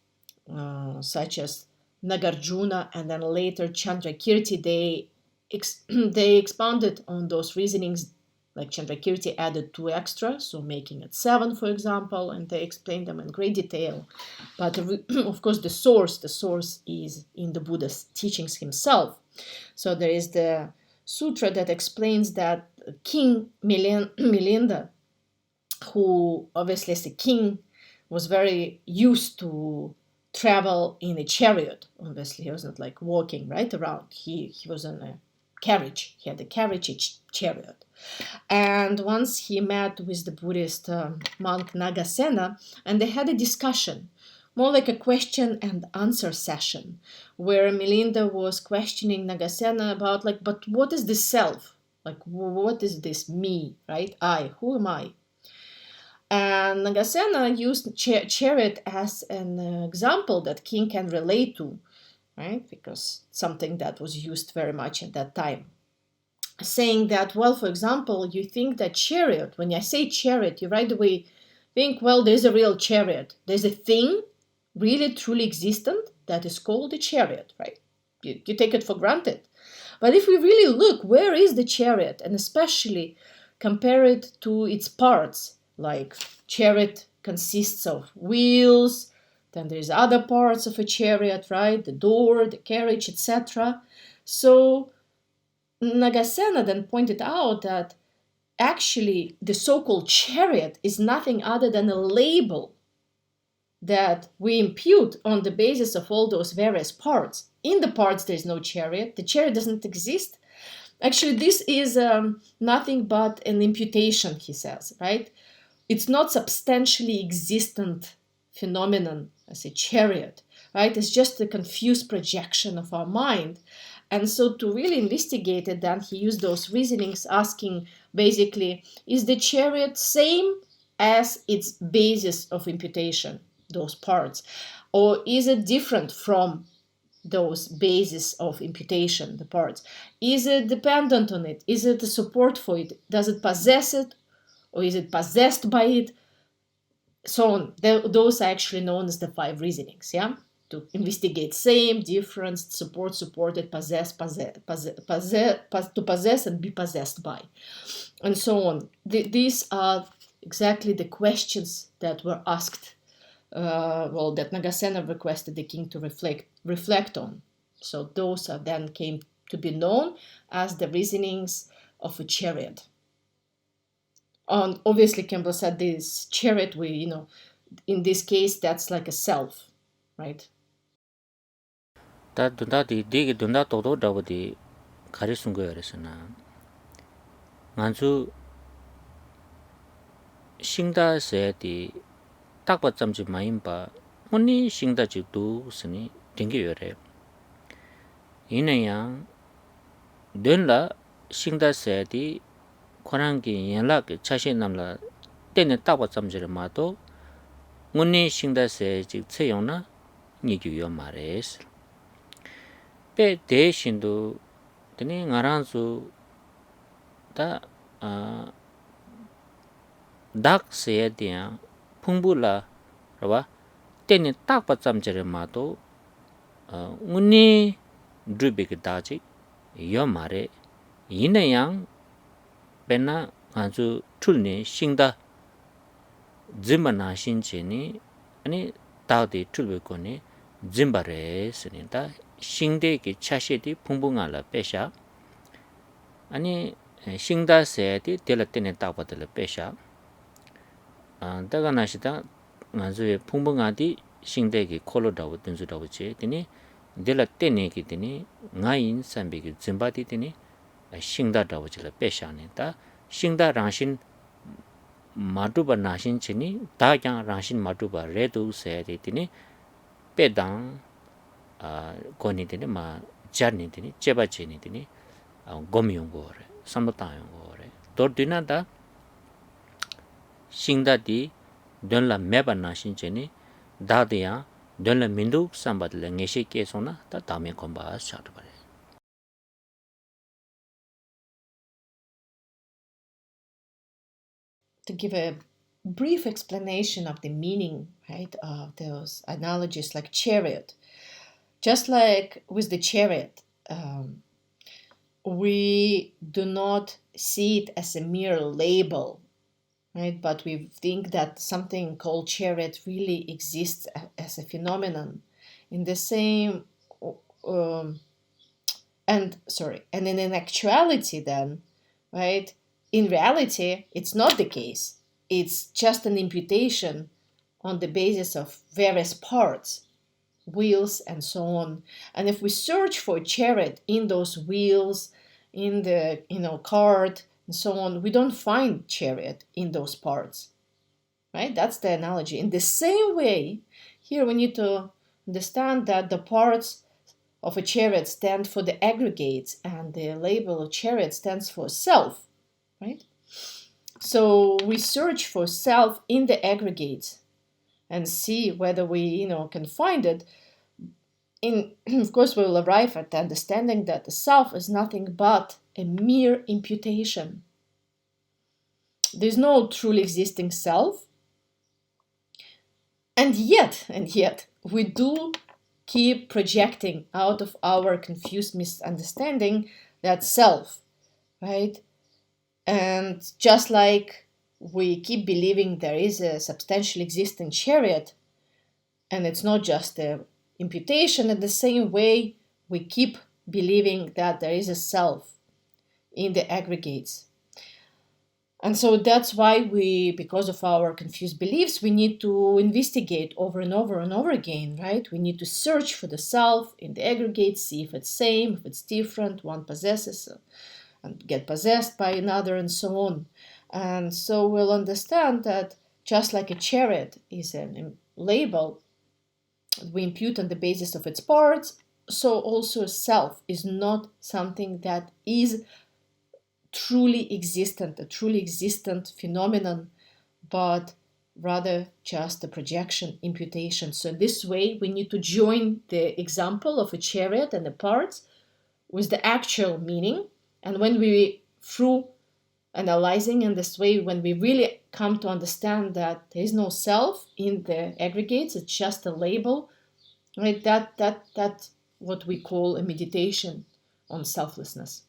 Speaker 2: such as Nagarjuna and then later Chandrakirti, they expounded on those reasonings. Like Chandrakirti added 2 extra, so making it 7, for example, and they explained them in great detail. But of course, the source is in the Buddha's teachings himself. So there is the sutra that explains that King Milinda, who obviously as a king was very used to travel in a chariot. Obviously, he was not like walking right around. He was in a carriage. He had a carriage chariot. And once he met with the Buddhist monk Nagasena, and they had a discussion, more like a question and answer session, where Milinda was questioning Nagasena about like, but what is the self? Like, what is this me, right? I, who am I? And Nagasena used chariot as an example that king can relate to, right? Because something that was used very much at that time. saying that, well, for example, you think that chariot, when I say chariot, you right away think, well, there's a real chariot. There's a thing really truly existent that is called a chariot, right? You take it for granted. But if we really look, where is the chariot? And especially compare it to its parts, like chariot consists of wheels, then there's other parts of a chariot, right? The door, the carriage, etc. So Nagasena then pointed out that actually the so-called chariot is nothing other than a label that we impute on the basis of all those various parts. In the parts, there's no chariot. The chariot doesn't exist. Actually, this is nothing but an imputation, he says, right? It's not substantially existent phenomenon as a chariot, right? It's just a confused projection of our mind. And so to really investigate it, then he used those reasonings asking basically, is the chariot same as its basis of imputation, those parts? Or is it different from those bases of imputation, the parts? Is it dependent on it? Is it a support for it? Does it possess it? Or is it possessed by it? So on. Those are actually known as the 5 reasonings, yeah? To investigate same, difference, support, supported, to possess and be possessed by, and so on. These are exactly the questions that were asked, that Nagasena requested the king to reflect on. So those are then came to be known as the reasonings of a chariot. And obviously, Khenpo said this chariot, in this case, that's like a self, right?
Speaker 1: 다 dunda디 digi dunda todo dawadi kari sungo yaresana. Nganzu shingda se di takpa tsamji mayimba honi shingda ji du sini dingi yore. Ina yang dunla shingda se di korangi yanla ki chashi namla tene takpa tsamjiri mato nguni shingda se ji tseyong na nigyu yo mares. Pe de shindu tene ngaranzu da dak se diya phungbu la rawa tene takpa tsamjiri mato nguni drubiki daji yo mare. Ina yang pena nganzu tulni shingda zimba nashin cheni ani dagdi tulbiko ni zimba res ni da shingde ki chashi di phungbu nga la pesha ani shingda se di dela tene takpa dela pesha daga nashida nganzu phungbu nga di shingde ki kolo dawu dunzu dawu che dini dela tene ki dini ngayin sambi ki zimba di dini shingda dawu chila pesha ni da shingda rangshin maduba nashin chini da kyang rangshin maduba redu se di dini pedang koni dini ma jarni dini cheba cheni dini gomi yungo re sambuta yungo re dor dina da shingda di donla meba nashin cheni da diya donla mindu sambadla ngeshi keso na da dame komba chadubare.
Speaker 2: To give a brief explanation of the meaning, right, of those analogies like chariot. Just like with the chariot, we do not see it as a mere label, right? But we think that something called chariot really exists as a phenomenon. In the same, and in actuality, then, right? In reality, it's not the case. It's just an imputation on the basis of various parts, wheels, and so on. And if we search for chariot in those wheels, in the cart, and so on, we don't find chariot in those parts, right? That's the analogy. In the same way, here we need to understand that the parts of a chariot stand for the aggregates, and the label of chariot stands for self, right? So we search for self in the aggregates and see whether we can find it. Of course, we will arrive at the understanding that the self is nothing but a mere imputation. There's no truly existing self. And yet, we do keep projecting out of our confused misunderstanding that self, right? And just like we keep believing there is a substantial existing chariot, and it's not just a imputation, in the same way we keep believing that there is a self in the aggregates. And so that's why because of our confused beliefs, we need to investigate over and over and over again, right? We need to search for the self in the aggregates, see if it's same, if it's different, one possesses and get possessed by another, and so on. And so we'll understand that just like a chariot is a label we impute on the basis of its parts, so also a self is not something that is truly existent, a truly existent phenomenon, but rather just a projection, imputation. So in this way, we need to join the example of a chariot and the parts with the actual meaning. And when we, through analyzing in this way, when we really come to understand that there is no self in the aggregates, it's just a label, right? That's what we call a meditation on selflessness.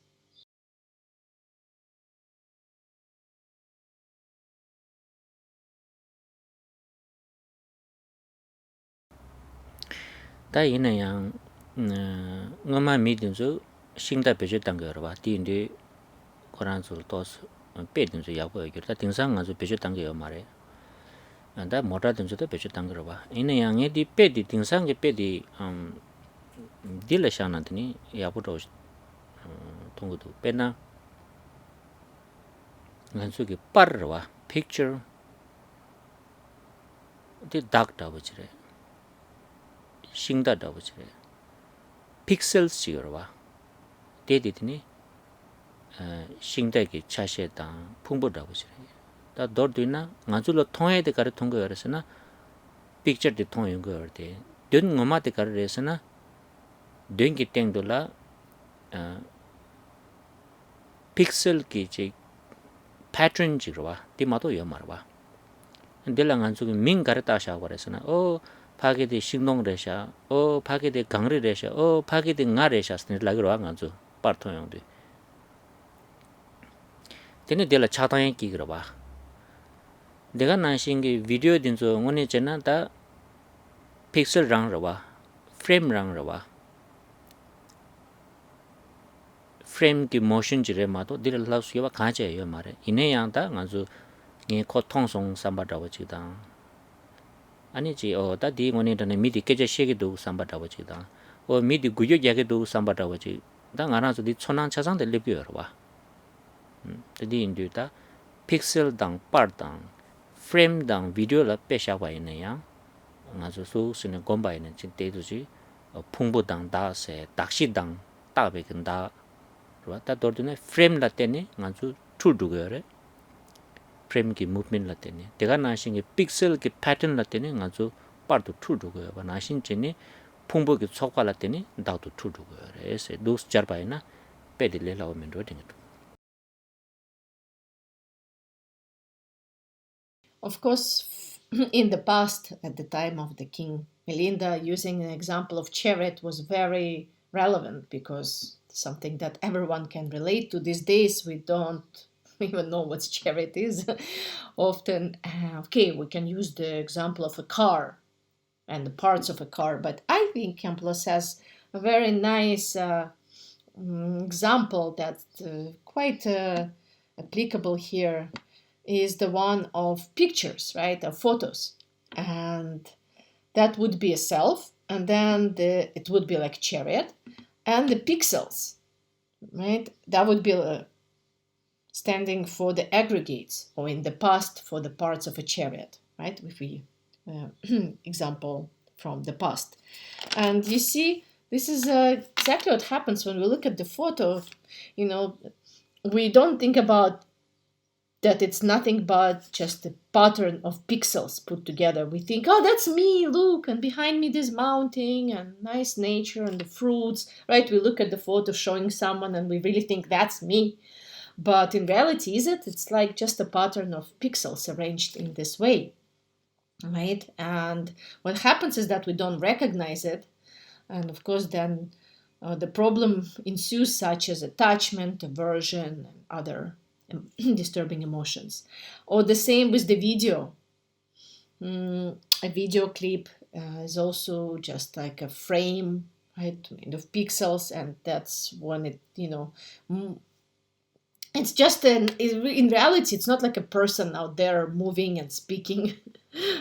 Speaker 1: 다 이는 양 ngama meeting zo singda peje tangger ba ti inde koran zo tos pe din zo yago yo ta tingsang nga zo peje tangge yo mare anda mota din zo peje tangger ba ine yang e di pe di tingsang ge pe di dile shana ni yago ro tongu du pena ngan zo ge par wa picture di dark da bo chire singda da bo chire pixels 지어봐. 데디드니 싱다기 차셰다 풍부라고 지래. 다 너도이나 나줄로 통해야 돼 가르 통거 그래서나 픽처드 통용 거데. 된 엄마한테 가르래서나 된기 땡돌라 픽셀 기지 패턴 지어봐. 디마도 여 말봐. 근데랑 안쪽에 민 가르다샤 그래서나 파게데 신동레샤 파게데 강레레샤 파게데 나레샤 스네 라그로 안간주 파르토용데 데네 데라 차타에 끼그러 봐 내가 나신게 비디오 딘조 오네 제나다 픽셀 랑러 봐 프레임 랑러 봐 프레임 기 모션 지레 마도 디르 라우스가 가제요 말에 이네 양다 간주 니 코통송 삼바다고 지다 아니지 다디 원에다네 미디 깨제 시기도 삼바다고지다 미디 구여 야게도 삼바다고지 당 알아서 디 천안 차상데 레비어 봐 데디 인디다 픽셀 당 파르당 프레임 당 비디오라 빼샤와 있네야 아주 소스는 곰바이는 진때도지 풍부당 다세 닥시당 따베근다 그렇다 돌드네 프레임 라테네 아주 투두거래 frame की movement लाते ने देखा नाशिंग pixel की pattern लाते ने गाजो पार तो ठुडु गयो बा नाशिन चेने फुंबो की छोका लाते ने दाउ तो ठुडु गयो ऐसे दोस चार पाए ना पेदि ले लाओ main रोटिंग
Speaker 2: Of course, in the past, at the time of the King Melinda, using an example of chariot was very relevant because something that everyone can relate to. These days, we don't even know what chariot is. Often, we can use the example of a car and the parts of a car, but I think Khenpo has a very nice example that's quite applicable here is the one of pictures, right, of photos. And that would be a self, and then it would be like chariot, and the pixels, right, that would be standing for the aggregates, or in the past for the parts of a chariot, right, if we example from the past. And you see, this is exactly what happens when we look at the photo. We don't think about that it's nothing but just a pattern of pixels put together. We think, oh, that's me, look, and behind me this mountain and nice nature and the fruits, right? We look at the photo showing someone and we really think that's me. But in reality, is it? It's like just a pattern of pixels arranged in this way, right? And what happens is that we don't recognize it. And of course, then the problem ensues, such as attachment, aversion, and other disturbing emotions. Or the same with the video. A video clip is also just like a frame, right, made of pixels, and that's when it, it's just in reality, it's not like a person out there moving and speaking,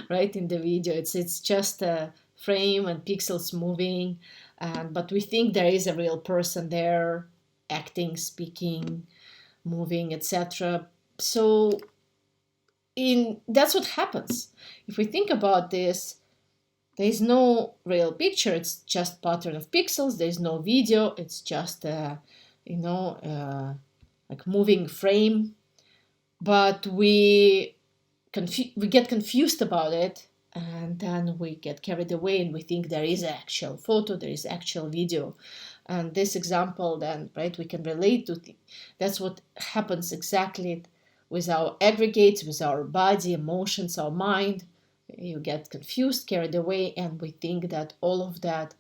Speaker 2: right, in the video. It's just a frame and pixels moving, but we think there is a real person there, acting, speaking, moving, etc. So that's what happens. If we think about this, there is no real picture. It's just pattern of pixels. There is no video. It's just like moving frame. But we get confused about it, and then we get carried away, and we think there is actual photo, there is actual video. And this example, then, right, we can relate to. That's what happens exactly with our aggregates, with our body, emotions, our mind. You get confused, carried away, and we think that all of that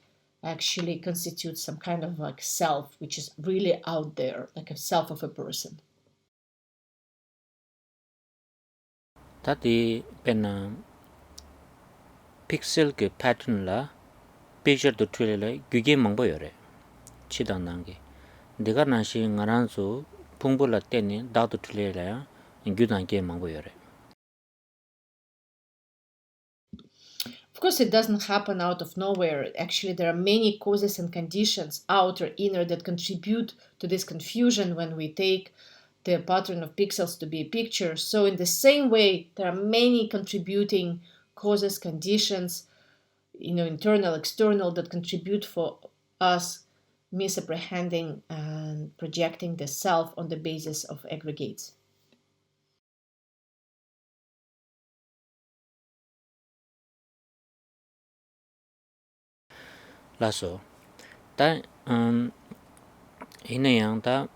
Speaker 2: actually constitutes some kind of like self, which is really out there, like a self of a person.
Speaker 1: Tati penna pixel ke pattern la picture to trailer la gyuge mangbo yore chidang nange dega nashi ngaranzu pungbo la teni da to trailer la gyudang ge mangbo yore.
Speaker 2: Of course, it doesn't happen out of nowhere. Actually, there are many causes and conditions, outer, inner, that contribute to this confusion when we take the pattern of pixels to be a picture. So in the same way, there are many contributing causes, conditions, internal, external, that contribute for us misapprehending and projecting the self on the basis of aggregates.
Speaker 1: Laso ta hinayang ta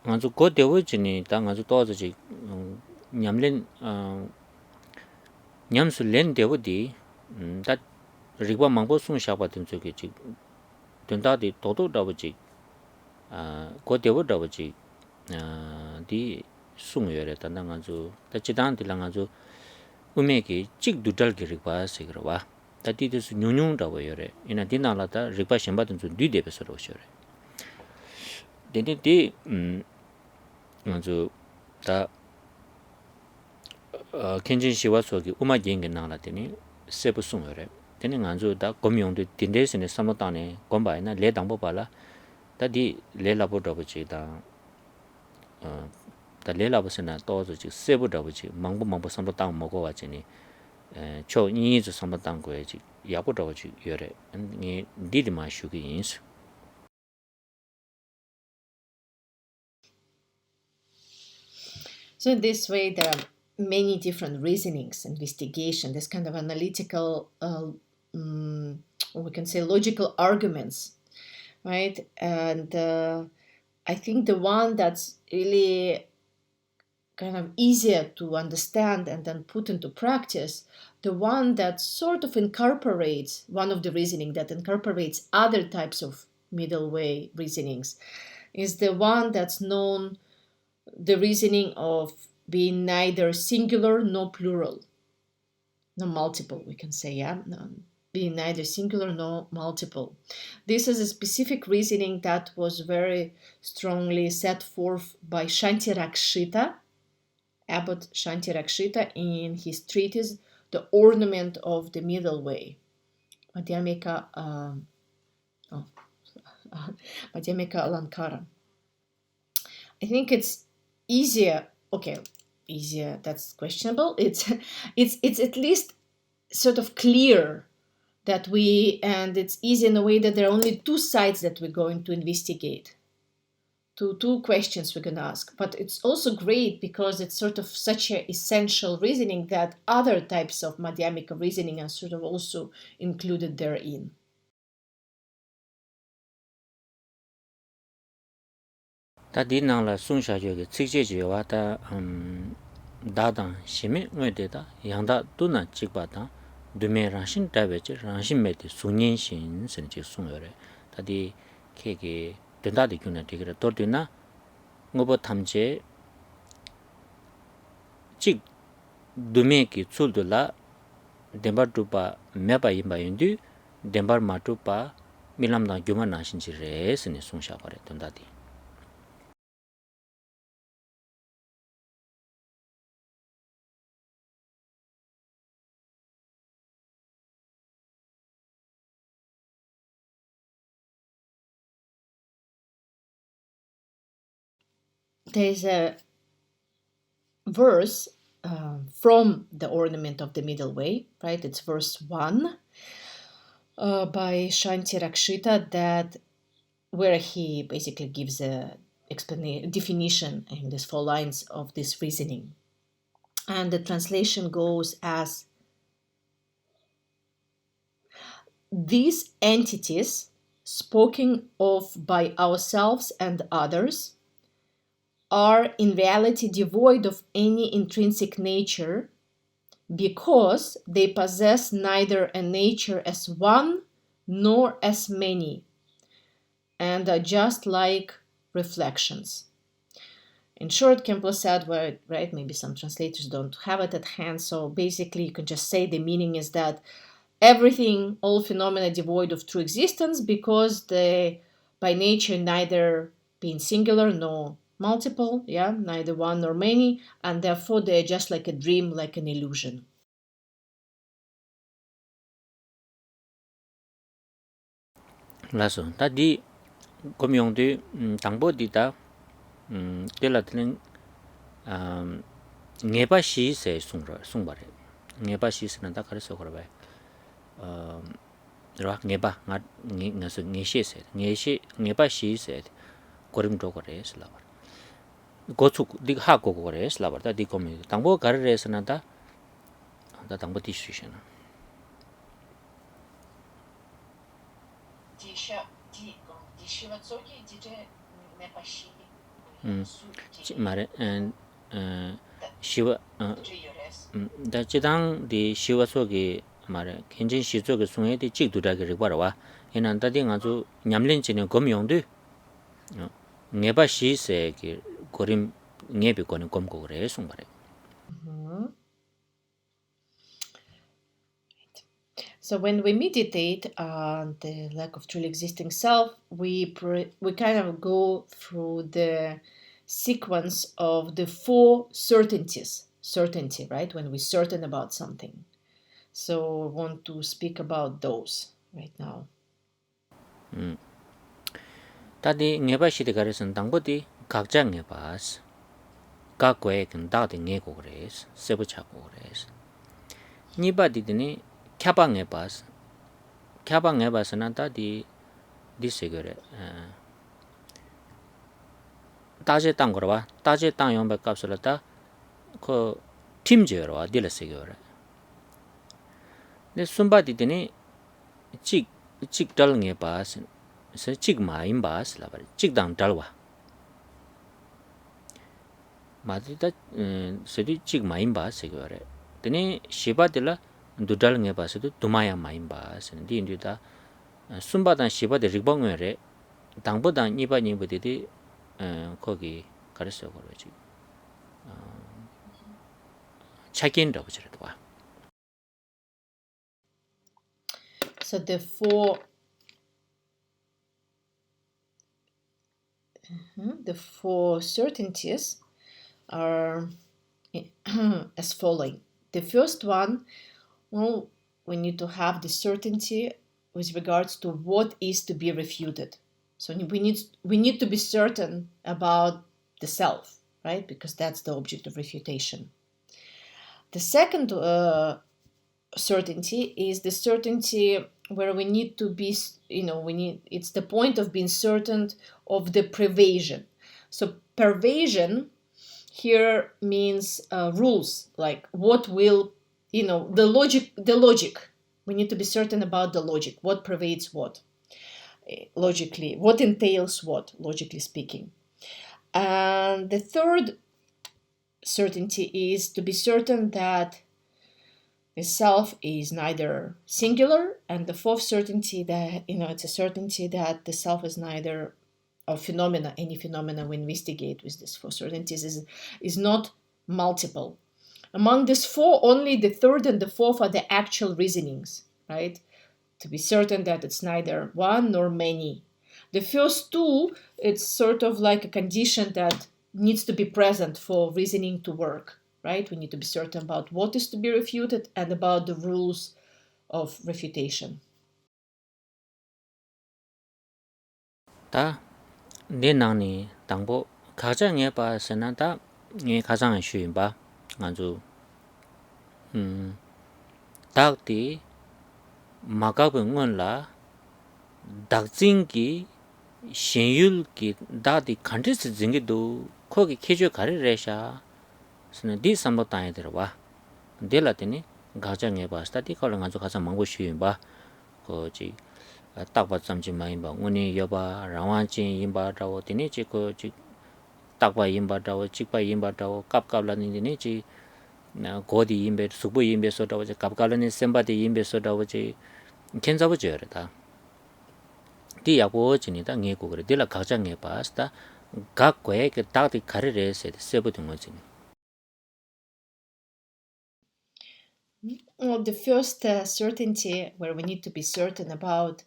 Speaker 1: ngazu ko dewo jini ta ngazu to ji nyamlen nyamsu len dewo di ta rigwa mangbo sung shaba tin chu ge ji tunda di todo da ji ko dewo da ji di sung yore ta ngazu ta chidang di la ngazu umeki chik dudal gi rigwa sigrwa tati this nyunyung da yore ina dinala ta rigba shemba den du de besoro shore de ngazu ta kenjin shiwa sogi uma genge nala teni sebu sung yore teni ngazu da gomyong de dindesene samotane gomba ina le dangbo bala ta di le labo da chi da ta le labo sena to ji sebu da chi mangbo samotang mogo wa chini 초 니즈 삼바당 거지 야보다지 요래 니 디디마 슈기 인스.
Speaker 2: So in this way, there are many different reasonings, investigation, this kind of analytical, we can say logical arguments, right? And I think the one that's really kind of easier to understand and then put into practice, the one that sort of incorporates one of the reasoning that incorporates other types of middle way reasonings, is the one that's known the reasoning of being neither singular nor plural, no multiple, we can say, yeah, no, being neither singular nor multiple. This is a specific reasoning that was very strongly set forth by Shantirakshita, Abbot Shantirakshita, in his treatise, The Ornament of the Middle Way, Madhyamika, Madhyamika Alankara. I think it's easier, that's questionable. It's at least sort of clear that and it's easy in a way that there are only two sides that we're going to investigate. to two questions we're going to ask. But it's also great because it's sort of such an essential reasoning that other types of Madhyamika reasoning are sort of also included therein.
Speaker 1: 다 디낭라 송샤죠게 직제지와 다 다당 심이 외대다 양다 또나 찍바다 두메 랑신 다베지 랑신 메디 송년신 선지 송여래 다디 케게 된다디 군나 되게 또드나 뭐버 탐제 찍 두메기 출들라 덴바두바 메바임바인디 덴바마투파 밀람다 규만나신지레 스니 송샤바레 된다디
Speaker 2: There's a verse from the Ornament of the Middleweight, right? It's verse 1 by Shanti Rakshita, that where he basically gives a definition in these 4 lines of this reasoning. And the translation goes as: these entities spoken of by ourselves and others are in reality devoid of any intrinsic nature because they possess neither a nature as one nor as many, and are just like reflections. In short, Khenpo said, well, right, maybe some translators don't have it at hand, so basically you can just say the meaning is that everything, all phenomena devoid of true existence because they by nature neither being singular nor multiple, neither one nor many, and therefore they're just like a dream, like an illusion.
Speaker 1: 라서 다디 고명도 당보디다 텔라트는 네바시세 숭바레 네바시스는 다 가르쳐 그러바 라 네바 나서 네시세 네시 네바시세 고림도 거래슬라 고축 디 하고 거래슬라 버다 디 고미 당보 가르레스나다 다 당보 디시셔나 말에 시와 다치당 디 시와 속에 말에 괜찮은 시속의 송에디 찍두라게 버와 해난다딩 아주 냠린치는 검용도 네바시세기 고림 네비고는 검고 그래 송말에.
Speaker 2: So when we meditate on the lack of truly existing self, we kind of go through the sequence of the 4 certainties. Certainty, right? When we're certain about something. So I want to speak about those right now.
Speaker 1: 다디 네바시데 가르선 당보디 각자 네바스 각괴 근다디 네고 그래스 세부차고 그래스 니바디드니 캬방에 바스 캬방에 바스는 다디 디세거래 다제 땅 거라 다제 땅 용백 값을다 그 팀제로 딜세거래 네 숨바디드니 찍 달게 바스 세 찍마인 바스 라바리 찍당 달와 마디다 세디 찍마인 바스 거래 드니 시바딜라 두달게 바스도 두마야 마인 바스 디인디다 숨바단 시바데 릭방외래 당보단 이바니부디디 거기 가르쳐 거지 책임도 버지도 와.
Speaker 2: So the four certainties are as following. The first one, well, we need to have the certainty with regards to what is to be refuted. So we need to be certain about the self, right? Because that's the object of refutation. The second certainty is the certainty where we need to be, it's the point of being certain of the privation. So pervasion here means rules, like what will, the logic. We need to be certain about the logic, what pervades what, logically, what entails what, logically speaking. And the third certainty is to be certain that the self is neither singular, and the fourth certainty that, it's a certainty that the self is neither a phenomena, any phenomena we investigate with these four certainties is not multiple. Among these four, only the third and the fourth are the actual reasonings, right? To be certain that it's neither one nor many. The first two, it's sort of like a condition that needs to be present for reasoning to work, right? We need to be certain about what is to be refuted and about the rules of refutation.
Speaker 1: 다 내낭니 당보 가정에 봐서나다 이 가정의 쉬인바 아주 닭디 마가병원라 닭징기 신율기 다디 컨디스 징기도 거기 캐주 가르래샤 스네 디 삼도 타에 들어와 델라티니 가정에 봐서디 걸은 아주 가장 망고 쉬인바 거지 딱바 잠지 마인바 오니 여바 라완진 임바다고 되니 지고 지 딱바 임바다고 직바 임바다고 깝깝라니니 지 고디 임베 수부 임베 소다고 지 깝깝라니 셈바디 임베 소다고 지 켄자부 저러다 디야고 지니다 녜고 그래 딜라 가장에 봐스다 각괴 그 딱디 가르레세 세부든 거지.
Speaker 2: Well, the first certainty, where we need to be certain about,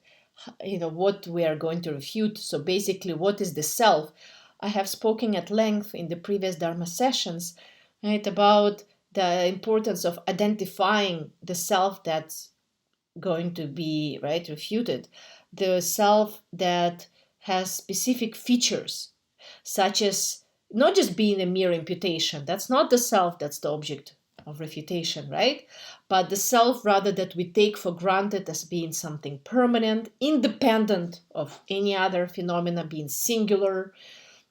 Speaker 2: what we are going to refute. So basically, what is the self? I have spoken at length in the previous Dharma sessions, right, about the importance of identifying the self that's going to be, right, refuted. The self that has specific features, such as not just being a mere imputation. That's not the self that's the object of refutation, right? But the self, rather, that we take for granted as being something permanent, independent of any other phenomena, being singular.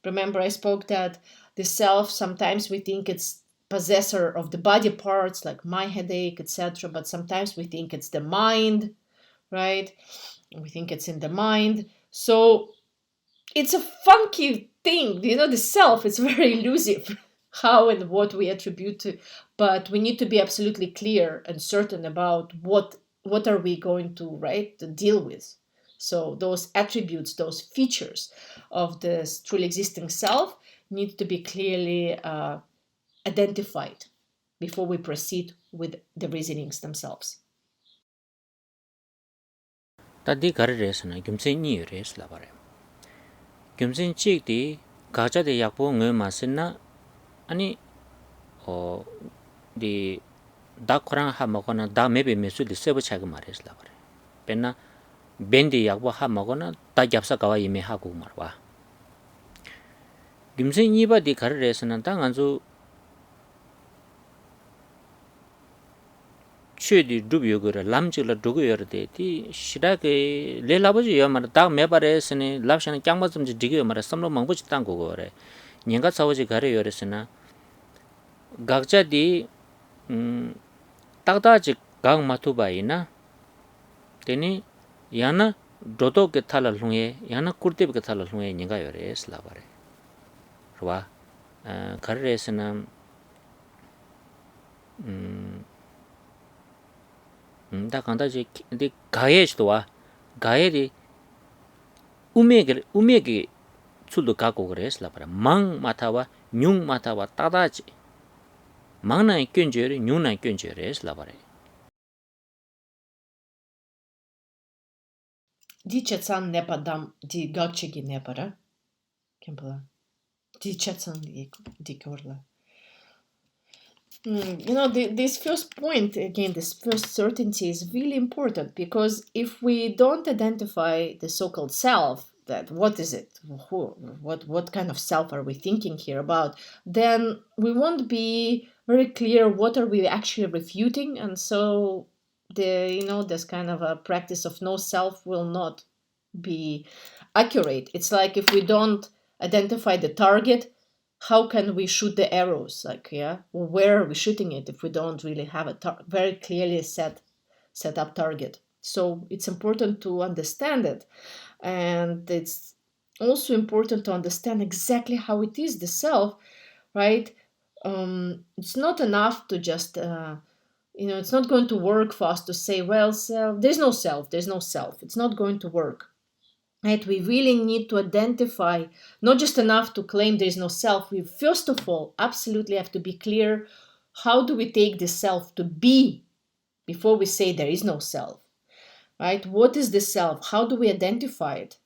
Speaker 2: Remember, I spoke that the self, sometimes we think it's possessor of the body parts, like my headache, etc. But sometimes we think it's the mind, right? We think it's in the mind. So it's a funky thing, the self, it's very elusive. How and what we attribute to, but we need to be absolutely clear and certain about what are we going to, right, to deal with. So those attributes, those features of this truly existing self need to be clearly identified before we proceed with the reasonings themselves.
Speaker 1: 다디 가르레스나 김sen이 레스 라바레 김sen 찍디 가자데 약봉을 마스나 아니 디 다코랑 하 먹거나 다 맵에 메수디 세부 차그 말했을 그래. 맨나 벤디 약보 하 먹거나 다 잡사 가와 이메 하고 말와. 김sen 이바디 가르레스는 당 안주 최디 두비오거라 람질라 두고여데 디 시라게 레라버지 여마라 다 메바레스니 랍샤는 짱마 좀 지디게 말아 섬로 망부지 땅 고거래. 년가 사오지 가려 여레스나 각자디 딱다지 각 마투바이나 되니 야나 도도게 탈랄흥에 야나 쿠르테베게 탈랄흥에 년가 여레스 라바레. 그와 가르레스는 다 간다지 디 가예스도와 가예리 우메게 출도 갖고 그래서 라바라 망 마타와 뇽 마타와 따다지 망나이 꾼저리 뇽나이 꾼저리스 라바레
Speaker 2: Дичацан не падам, ди гакчеги не пара. Кемпла. Дичацан ди корла. This first point, again, this first certainty is really important, because if we don't identify the so-called self, that what is it, what kind of self are we thinking here about, then we won't be very clear what are we actually refuting, and so this kind of a practice of no self will not be accurate. It's like if we don't identify the target, how can we shoot the arrows? Like, yeah, where are we shooting it if we don't really have a very clearly set up target? So it's important to understand it, and it's also important to understand exactly how it is the self, right? It's not enough to just it's not going to work for us to say, well, there's no self. It's not going to work. Right? We really need to identify, not just enough to claim there is no self. We first of all absolutely have to be clear, how do we take the self to be before we say there is no self, right? What is the self? How do we identify it?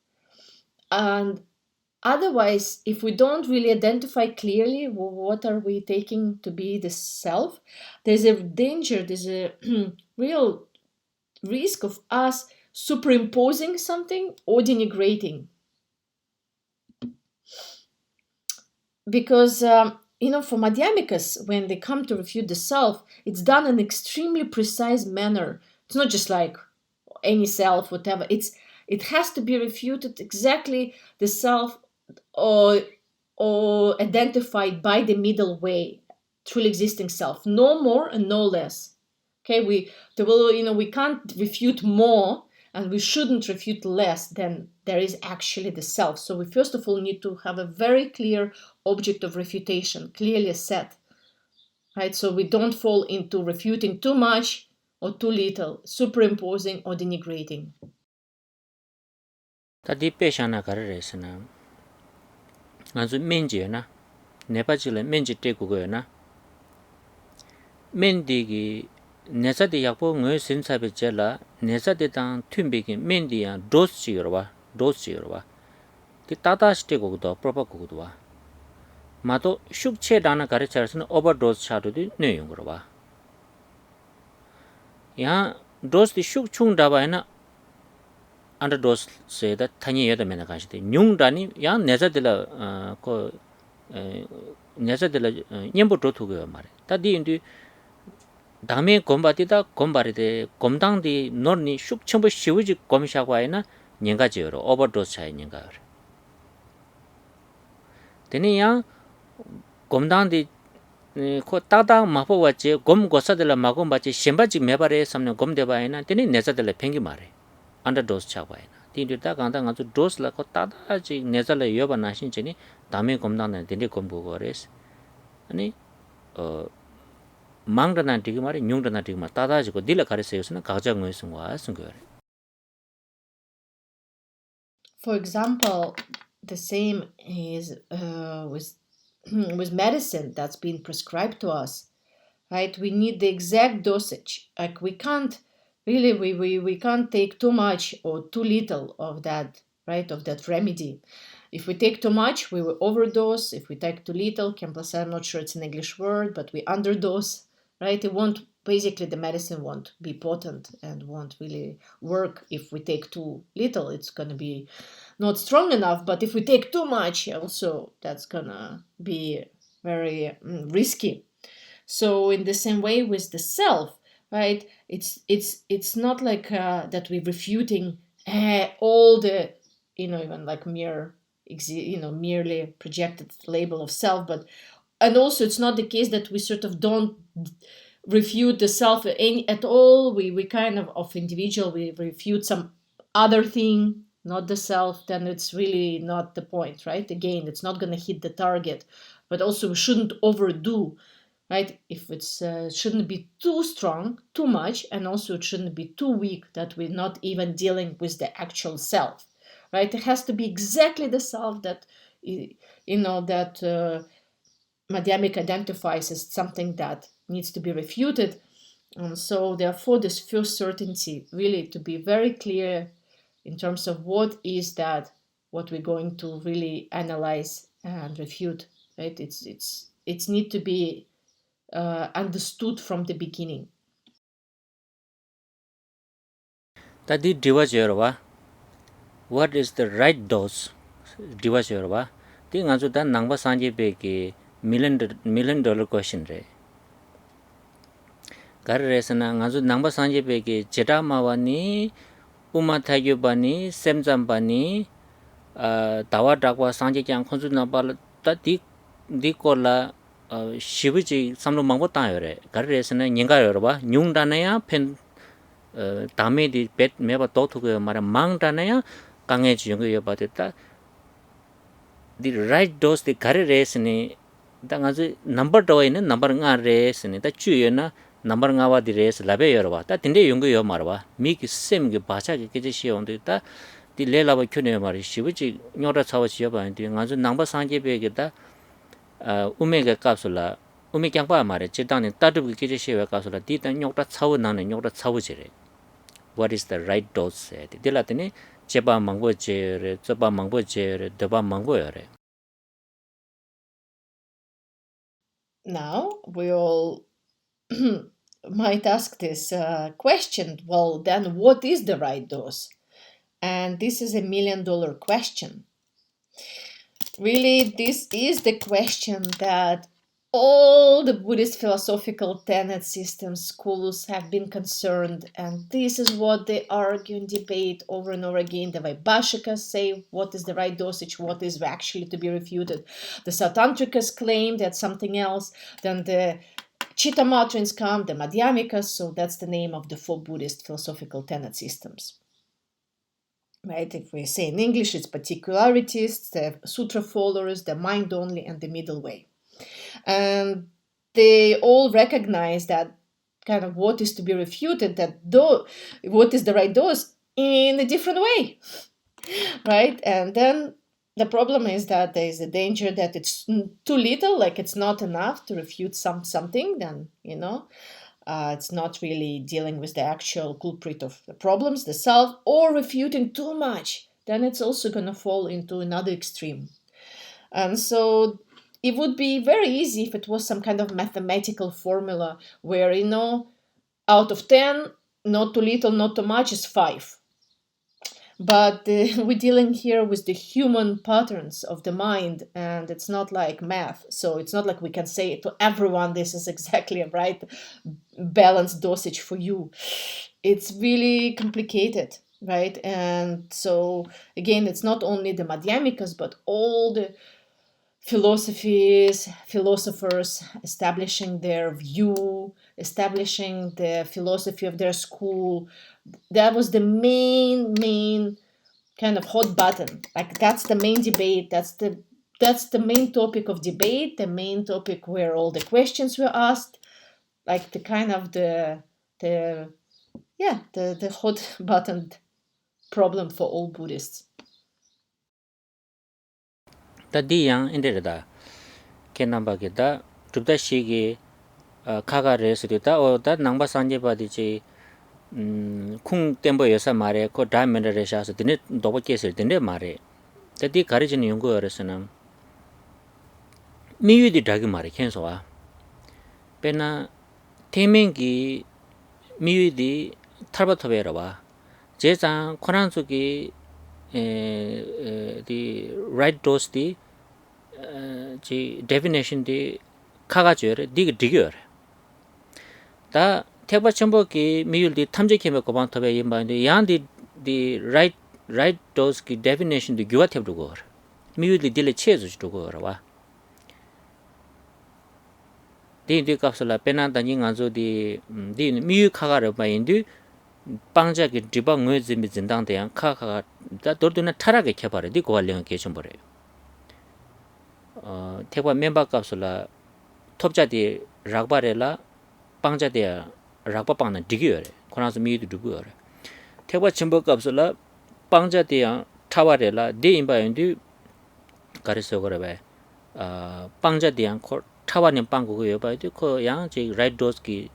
Speaker 2: And otherwise, if we don't really identify clearly what are we taking to be the self, there's a danger, there's a real risk of us superimposing something or denigrating. Because for Madhyamikas, when they come to refute the self, it's done in an extremely precise manner. It's not just like any self, whatever. It has to be refuted exactly the self or identified by the middle way, truly existing self, no more and no less. Okay, we can't refute more, and we shouldn't refute less than there is actually the self. So we first of all need to have a very clear object of refutation, clearly set, right? So we don't fall into refuting too much or too little, superimposing or denigrating.
Speaker 1: Tadi peshana kararesana. Anzu menji na nepachile menji tekugo na. Mendigi nesade yakpo ngoy sinsabe jela nesade tang tumbegi mendi ya dos chigirwa. Ti tata stego do proper kudo. Mato shukche dana karacharasana overdose chadu di neyungurwa. Ya dos di shuk chung daba na underdose se da tanya yada mena kashite nyung dani ya nezadela ko nezadela nyembo dotu go mare tadi indi dame gombati da gombaride gomdangdi norni shuk chombo shiwiji gomshagwa ina nyenga jero overdose chai nyenga teni ya gomdangdi ko tata mapo wache gom gosadela magom bache shembaji mebare samne gomdeba ina teni nezadela pengi mare underdose chagwa ina tindu ta ganda ngazu dose la ko tata ji nezala yoba nashin cheni dame gomdang dende gombo gores ani 망다나 디기 말이 뇽다나 디기 말 따다지고 딜라 가르세요스나 가장 의승과 승거래.
Speaker 2: For example, the same is with medicine that's been prescribed to us, right? We need the exact dosage. Like we can't really we can't take too much or too little of that, right? Of that remedy. If we take too much, we will overdose. If we take too little, I'm not sure it's an English word, but we underdose, right? It won't, basically the medicine won't be potent and won't really work if we take too little. It's going to be not strong enough, but if we take too much, also that's going to be very risky. So in the same way with the self, right? It's not like that we're refuting all the, even like merely projected label of self, and also it's not the case that we sort of don't refute the self at all. We kind of individual, we refute some other thing, not the self, then it's really not the point, right? Again, it's not going to hit the target, but also we shouldn't overdo, right? If it's shouldn't be too strong, too much, and also it shouldn't be too weak that we're not even dealing with the actual self, right? It has to be exactly the self that that Madhyamika identifies as something that needs to be refuted. So therefore, this first certainty really to be very clear in terms of what is that, what we're going to really analyze and refute, right? It's need to be understood from the beginning.
Speaker 1: Tadi diwajerwa. What is the right dose? Diwajerwa. Ti ngazu dan nangba sanje be ki $1 million question re. Garesana ngazu nangba sanje be ki jeta mawani uma thagyo bani semjam bani dawa dakwa sanje kyang khonsu nambal ta di kola shibuji samlo mangbo ta yore garresna nyinga yore ba nyung dana ya pen dame di pet meba to thu ko mara mang dana ya kange ji yung yo ba ta the right dose the garresni da ngaji number do ine number nga resni ta chu yo na number nga wa di res labe yore ba ta tinde yung yo mar ba mi ki sem gi bacha gi ke ji shi on ta di 레라바 큐네 말이 시부지 녀라 차와 지어봐인데 아주 남바 상계베게다 우메가 값을라 우메 깡바 말에 지단에 따르고 계제 시에 값을라 디단 녀라 차와 나는 녀라 차우지래 what is the right dose said 딜라더니 제바 망고제레 저바 망고제레 더바 망고여래.
Speaker 2: Now we all might ask this question, well, then what is the right dose? And this is $1 million question. Really, this is the question that all the Buddhist philosophical tenet systems, schools have been concerned, and this is what they argue and debate over and over again. The Vaibhashikas say what is the right dosage, what is actually to be refuted. The Sautantrikas claim that something else. Then the Chittamatrins come, the Madhyamikas, so that's the name of the 4 Buddhist philosophical tenet systems. Right? If we say in English, it's particularities, the sutra followers, the mind only, and the Middleweight. And they all recognize that kind of what is to be refuted, that what is the right dose in a different way, right? And then the problem is that there is a danger that it's too little, like it's not enough to refute something, then, it's not really dealing with the actual culprit of the problems, the self, or refuting too much, then it's also going to fall into another extreme. And so it would be very easy if it was some kind of mathematical formula where, out of 10, not too little, not too much is 5. But we're dealing here with the human patterns of the mind, and it's not like math. So it's not like we can say to everyone, this is exactly a right balanced dosage for you. It's really complicated, right? And so, again, it's not only the Madhyamikas, but all the philosophers establishing their view, establishing the philosophy of their school. That was the main kind of hot button. Like that's the main debate. That's the main topic of debate. The main topic where all the questions were asked. Like the kind of the hot button problem for all Buddhists.
Speaker 1: 다 디양 인데르다 켄남바게다 줍다시기 카가레스리다 오다 낭바 산제바디지 쿵 템보 여사 말에 코 다이멘더레샤스 드네 도바케스 드네 말에 다디 가르진 연구어서는 미유디 다기 말에 켄소와 베나 테멘기 미유디 탈바토베라와 제장 코란속이 the right dose the definition the 카가지어래 디기어래 다 태바 첨보기 미율디 탐제케메 고반토베 임바인데 양디 the right dose ki definition the gyuateb도 거 미율디 딜레 체즈도 거와 디디 값을라 페난다니 간조디 디 미유 카가르 바인디 빵자기 디방 의지미 진당대양 카카가 다 돌도나 타락에 켜버려 디 고알령 계신 버려요. 태과 멤버 값을라 톱자디 락바레라 빵자디 락바빵나 디기어래. 코나서 미유도 두고어래. 태과 첨부 값을라 빵자디야 타와레라 디 임바인디 가르쳐 그래봐. 빵자디양 코 타와님 빵고고 여봐도 그 양지 라이트 도스기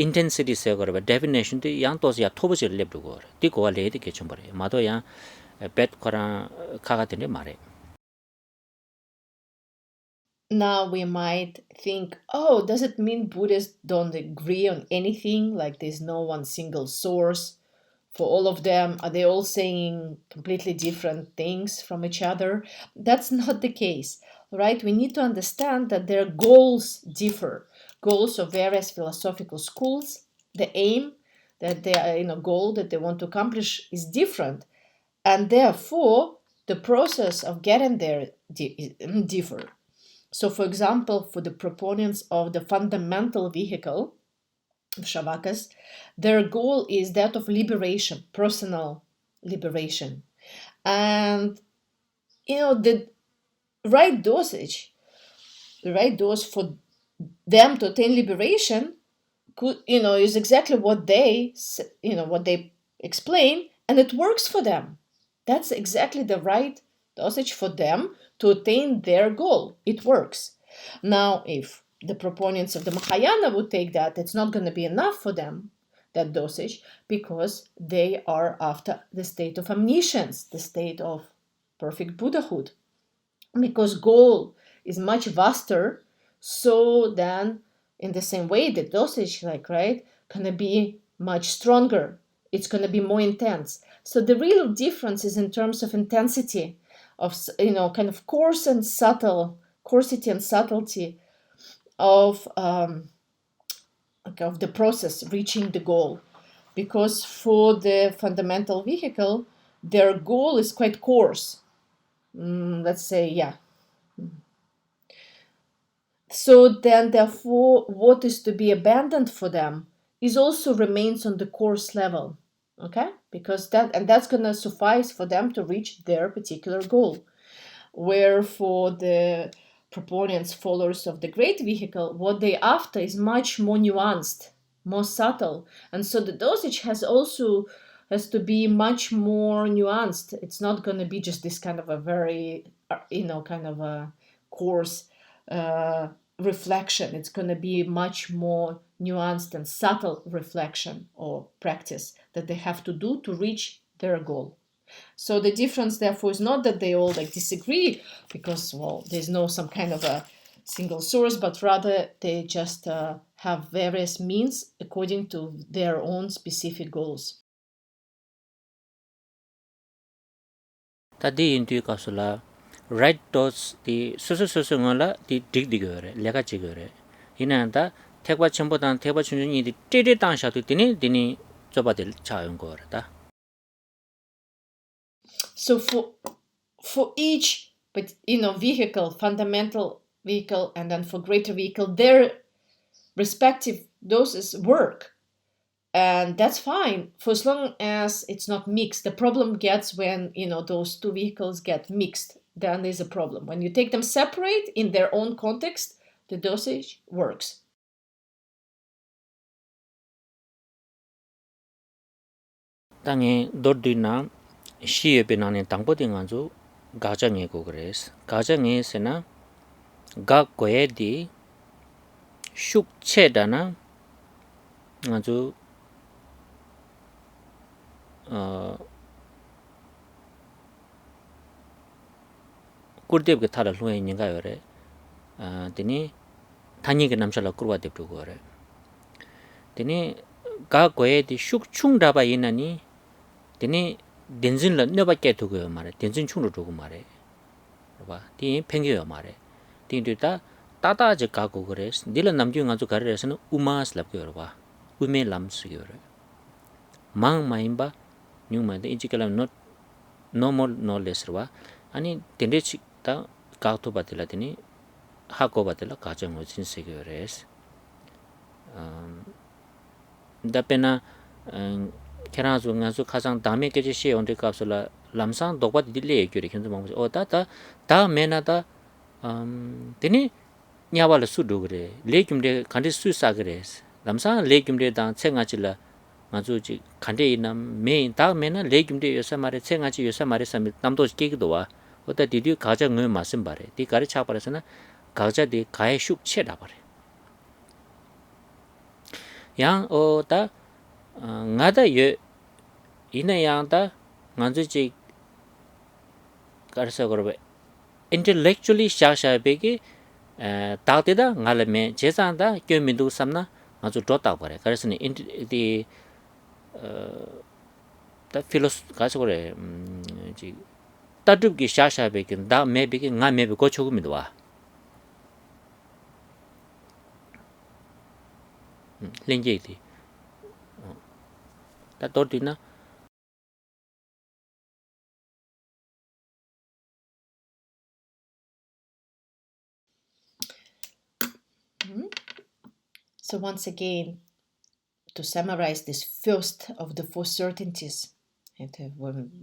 Speaker 1: intensity se korba definition ti yang tos ya thobo je leb go ti ko le ti ke chumbare ma do ya bet kora khaga tene mare.
Speaker 2: Now we might think, oh, does it mean Buddhists don't agree on anything, like there's no one single source for all of them? Are they all saying completely different things from each other? That's not the case, right? We need to understand that their goals differ. Goals of various philosophical schools, the aim that they are goal that they want to accomplish is different, and therefore the process of getting there differ. So, for example, for the proponents of the fundamental vehicle, Shavakas, their goal is that of liberation, personal liberation. And, the right dosage, the right dose for them to attain liberation is exactly what they, what they explain, and it works for them. That's exactly the right dosage for them to attain their goal. It works. Now, if the proponents of the Mahayana would take that, it's not going to be enough for them, that dosage, because they are after the state of omniscience, the state of perfect Buddhahood. Because goal is much vaster, so then in the same way, the dosage, gonna be much stronger. It's gonna be more intense. So the real difference is in terms of intensity, of kind of coarsity and subtlety of the process reaching the goal. Because for the fundamental vehicle, their goal is quite coarse. Let's say, yeah. So then, therefore, what is to be abandoned for them is also remains on the course level, okay? Because that's gonna suffice for them to reach their particular goal. Where for the proponents, followers of the great vehicle, what they after is much more nuanced, more subtle, and so the dosage has to be much more nuanced. It's not going to be just this kind of a very, kind of a coarse reflection. It's going to be much more nuanced and subtle reflection or practice that they have to do to reach their goal. So the difference, therefore, is not that they all disagree, because, well, there's no some kind of a single source, but rather they just have various means according to their own specific goals.
Speaker 1: Tadi intu kasula right dose di susu ngola di digdigore lega chigore. Hinanda tekwa chembodan tekwa chunjuni di tiri tangsha tu dini zobadil chayon gore da.
Speaker 2: So for each, but vehicle, fundamental vehicle, and then for greater vehicle, their respective doses work. And that's fine for as long as it's not mixed. The problem gets when those two vehicles get mixed. Then there's a problem. When you take them separate in their own context, the dosage works.
Speaker 1: Tangi dordina shiye benane tangpo di nganzu gaja nge go gres. Gaja nge sena ga goye di shuk che dana nganzu kurdeb ke thara luwe nyinga yore. Dini tanyi ke namshala kurwa debdu gore. Dini ga goye di shuk chung daba inani dini denzin la nyoba kya dhugo mare, denzin chung lo dhugo mare. Dini pengyo yo mare. Dini ta tata je ga go gores. Dila namgyo nganzu gare resana umas lab kyo yorwa. Ume lam su yore. Mang maimba nyung ma de inchikala no more no less rwa. Ani dende chik ta ga to batila dini hako batila gaja ngo jin se yores. Da pena keranzu nganzu khasang dame keje she onde kapsula lamsang dokba dile gyure khenzu mangse o da mena da deni nyawala su dogre legumde khande su sagres lamsang legumde da chenga chila nganzu ji khande ina me da mena legumde yosa mare chenga chi yosa mare sam namdo kegido wa oda didi gaja ngö masim bare di gari cha paresana gaja di gae shuk che da bare yang o da ngada ye ina yang da nganzu ji karsa gorbe intellectually sha begi taateda ngalame jesanda kyomindu samna nganzu dota bare karsa ni di da karsa gore ji tadub gi sha begi da me begi nga me be go chogumido wa lenje di da dordina
Speaker 2: So once again, to summarize this first of the four certainties, and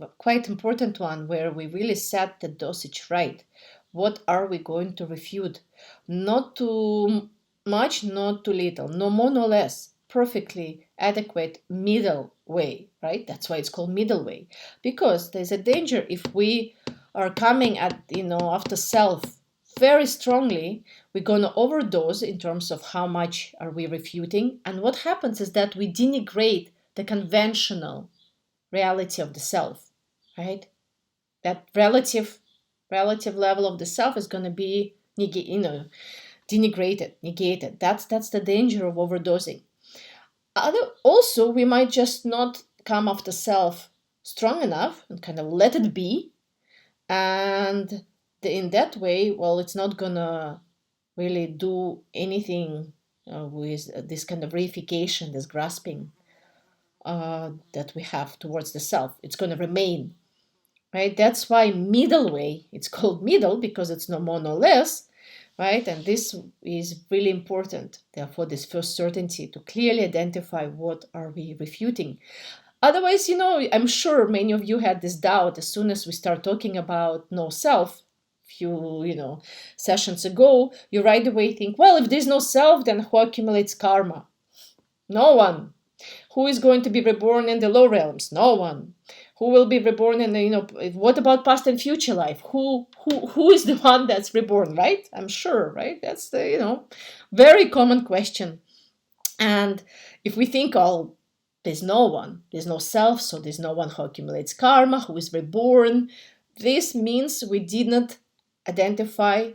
Speaker 2: a quite important one where we really set the dosage right. What are we going to refute? Not too much, not too little, no more, no less. Perfectly adequate middle way, right? That's why it's called middle way, because there's a danger if we are coming at, after self very strongly, we're going to overdose in terms of how much are we refuting. And what happens is that we denigrate the conventional reality of the self, right? That relative level of the self is going to be denigrated, negated. That's the danger of overdosing. Also, we might just not come after self strong enough and kind of let it be, and in that way, well, it's not gonna really do anything with this kind of reification, this grasping that we have towards the self. It's going to remain, right? That's why middle way, it's called middle because it's no more, no less, right? And this is really important. Therefore, this first certainty to clearly identify what are we refuting. Otherwise, I'm sure many of you had this doubt as soon as we start talking about no self. Few, sessions ago, you right away think, well, if there's no self, then who accumulates karma? No one. Who is going to be reborn in the low realms? No one. Who will be reborn in the, what about past and future life? Who is the one that's reborn, right? I'm sure, right? That's the, very common question. And if we think, oh, there's no one, there's no self, so there's no one who accumulates karma, who is reborn, this means we did not identify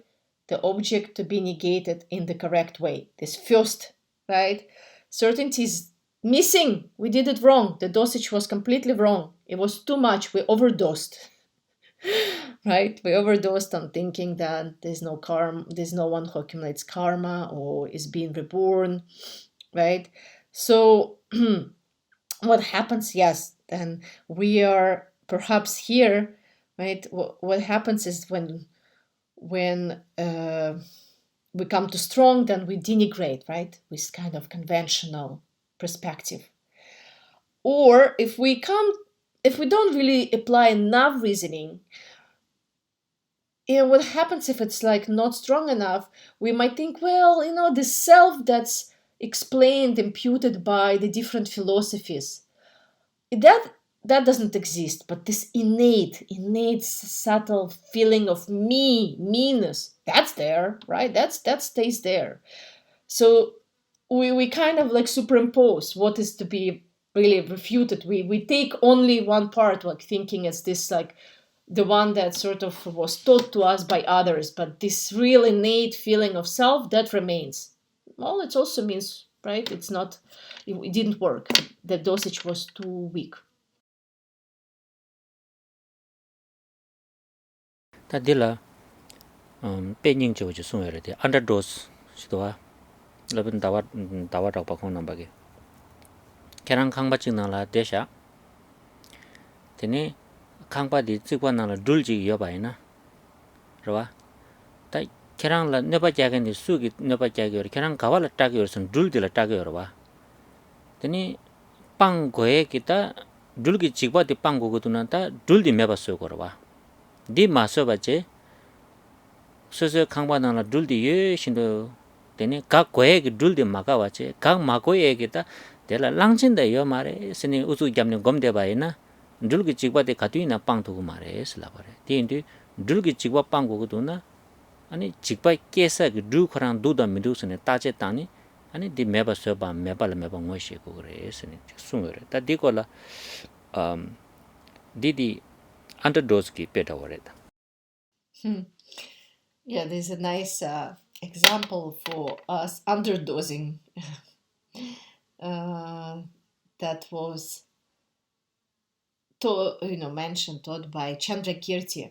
Speaker 2: the object to be negated in the correct way. This first, right? Certainty is missing. We did it wrong. The dosage was completely wrong. It was too much. We overdosed. Right? We overdosed on thinking that there's no karma, there's no one who accumulates karma or is being reborn, right? So what happens? Yes, then we are perhaps here, right? What happens is when we come to strong, then we denigrate, right, with kind of conventional perspective. Or if we don't really apply enough reasoning, what happens if it's like not strong enough? We might think, well, the self that's explained, imputed by the different philosophies, that doesn't exist, but this innate subtle feeling of meanness, that's there, right? That stays there. So we kind of like superimpose what is to be really refuted. We take only one part, like thinking it's this like the one that sort of was taught to us by others, but this real innate feeling of self that remains. Well, it also means, right, it didn't work. The dosage was too weak.
Speaker 1: Tadila pening jo jo sung yore de underdose sidoa labin dawa rak pa khong namba ge kerang khang ba ching na la desha tene khang pa di chikwa na la dul ji yo ba ina ro ta kerang la ne ba ja ge ni su gi ne ba ja ge kerang ka wala ta ge sun dul di la ta ge ro ba tene pang go e kita dul gi chikwa di pang go tu na ta dul di me ba so go ro ba di ma so ba che 소소 강바나나 둘디 예 신도 되네 각 고액 둘디 마가와체 각 마고에게다 데라 랑친다 요 말에 스니 우수 잡는 검대 바이나 둘기 찍바데 가두이나 빵도고 말에 슬라바레 디인디 둘기 찍바 빵고고도나 아니 찍바 깨사 그 두커랑 두다 미두스네 따제 따니 아니 디 메바 서바 메발 메바 모시고 그래 스니 숭어레 다 디콜라 디디 안더도스기 베다워레다
Speaker 2: Yeah, there's a nice example for us underdosing that was taught by Chandrakirti. A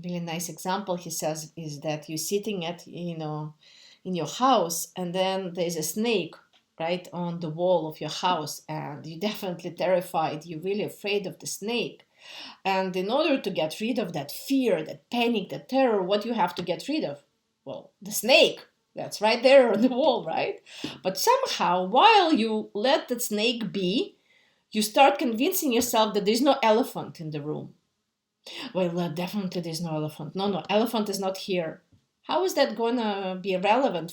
Speaker 2: really nice example, he says, is that you're sitting at in your house, and then there's a snake right on the wall of your house, and you're definitely terrified. You're really afraid of the snake. And in order to get rid of that fear, that panic, that terror, what you have to get rid of? Well, the snake. That's right there on the wall, right? But somehow, while you let the snake be, you start convincing yourself that there's no elephant in the room. Well, definitely there's no elephant. No, elephant is not here. How is that gonna be relevant,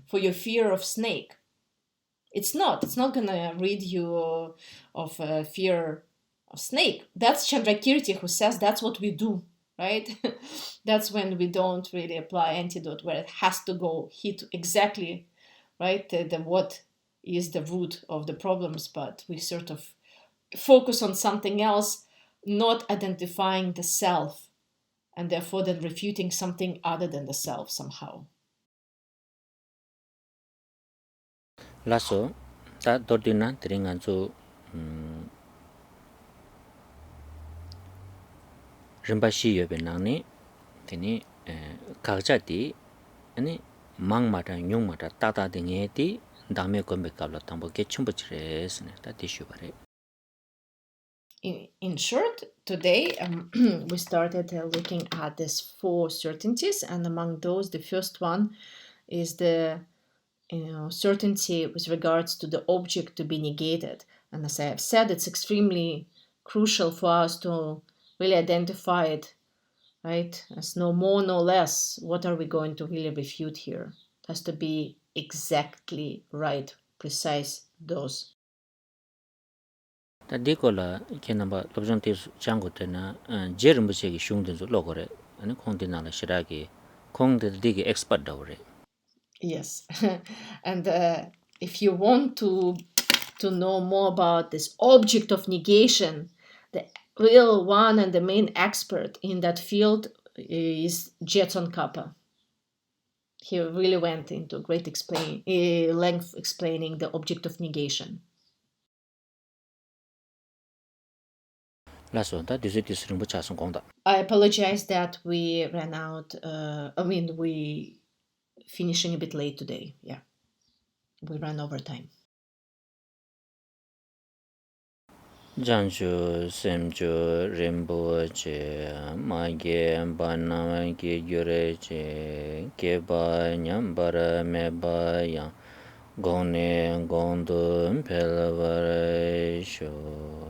Speaker 2: for your fear of snake? It's not. It's not gonna rid you of fear of snake. That's Chandrakirti who says that's what we do, right? That's when we don't really apply antidote, where it has to go hit exactly, right? The what is the root of the problems, but we sort of focus on something else, not identifying the self, and therefore then refuting something other than the self somehow.
Speaker 1: Lasso, ta dordina tringanzu rimbashi yobe nangni tini kakjati ani mangmata nyungmata tata dingeti dame gombe kabla tambo ke chumbuchres ne ta tishu bare.
Speaker 2: In short, today we started looking at these four certainties, and among those, the first one is the certainty with regards to the object to be negated. And as I have said, it's extremely crucial for us to really identify it, right? As no more, no less. What are we going to really refute here? It has to be exactly right, precise dose.
Speaker 1: Ta dikola kenamba lobjong tis jango tena jerimbuche gi shungden zo logore ani kongdina la shiragi kongde digi expert dawre.
Speaker 2: Yes, and if you want to know more about this object of negation, the real one and the main expert in that field is Jetson Kappa. He really went into great length explaining the object of negation.
Speaker 1: Laso ta disitis rimbucha song kongda.
Speaker 2: I apologize that we ran out. We finishing a bit late today. Yeah, we ran over time.
Speaker 1: Janju semju rimbo che mage bana ge gyure che keba nyambara meba yang gone gondun pelvare sho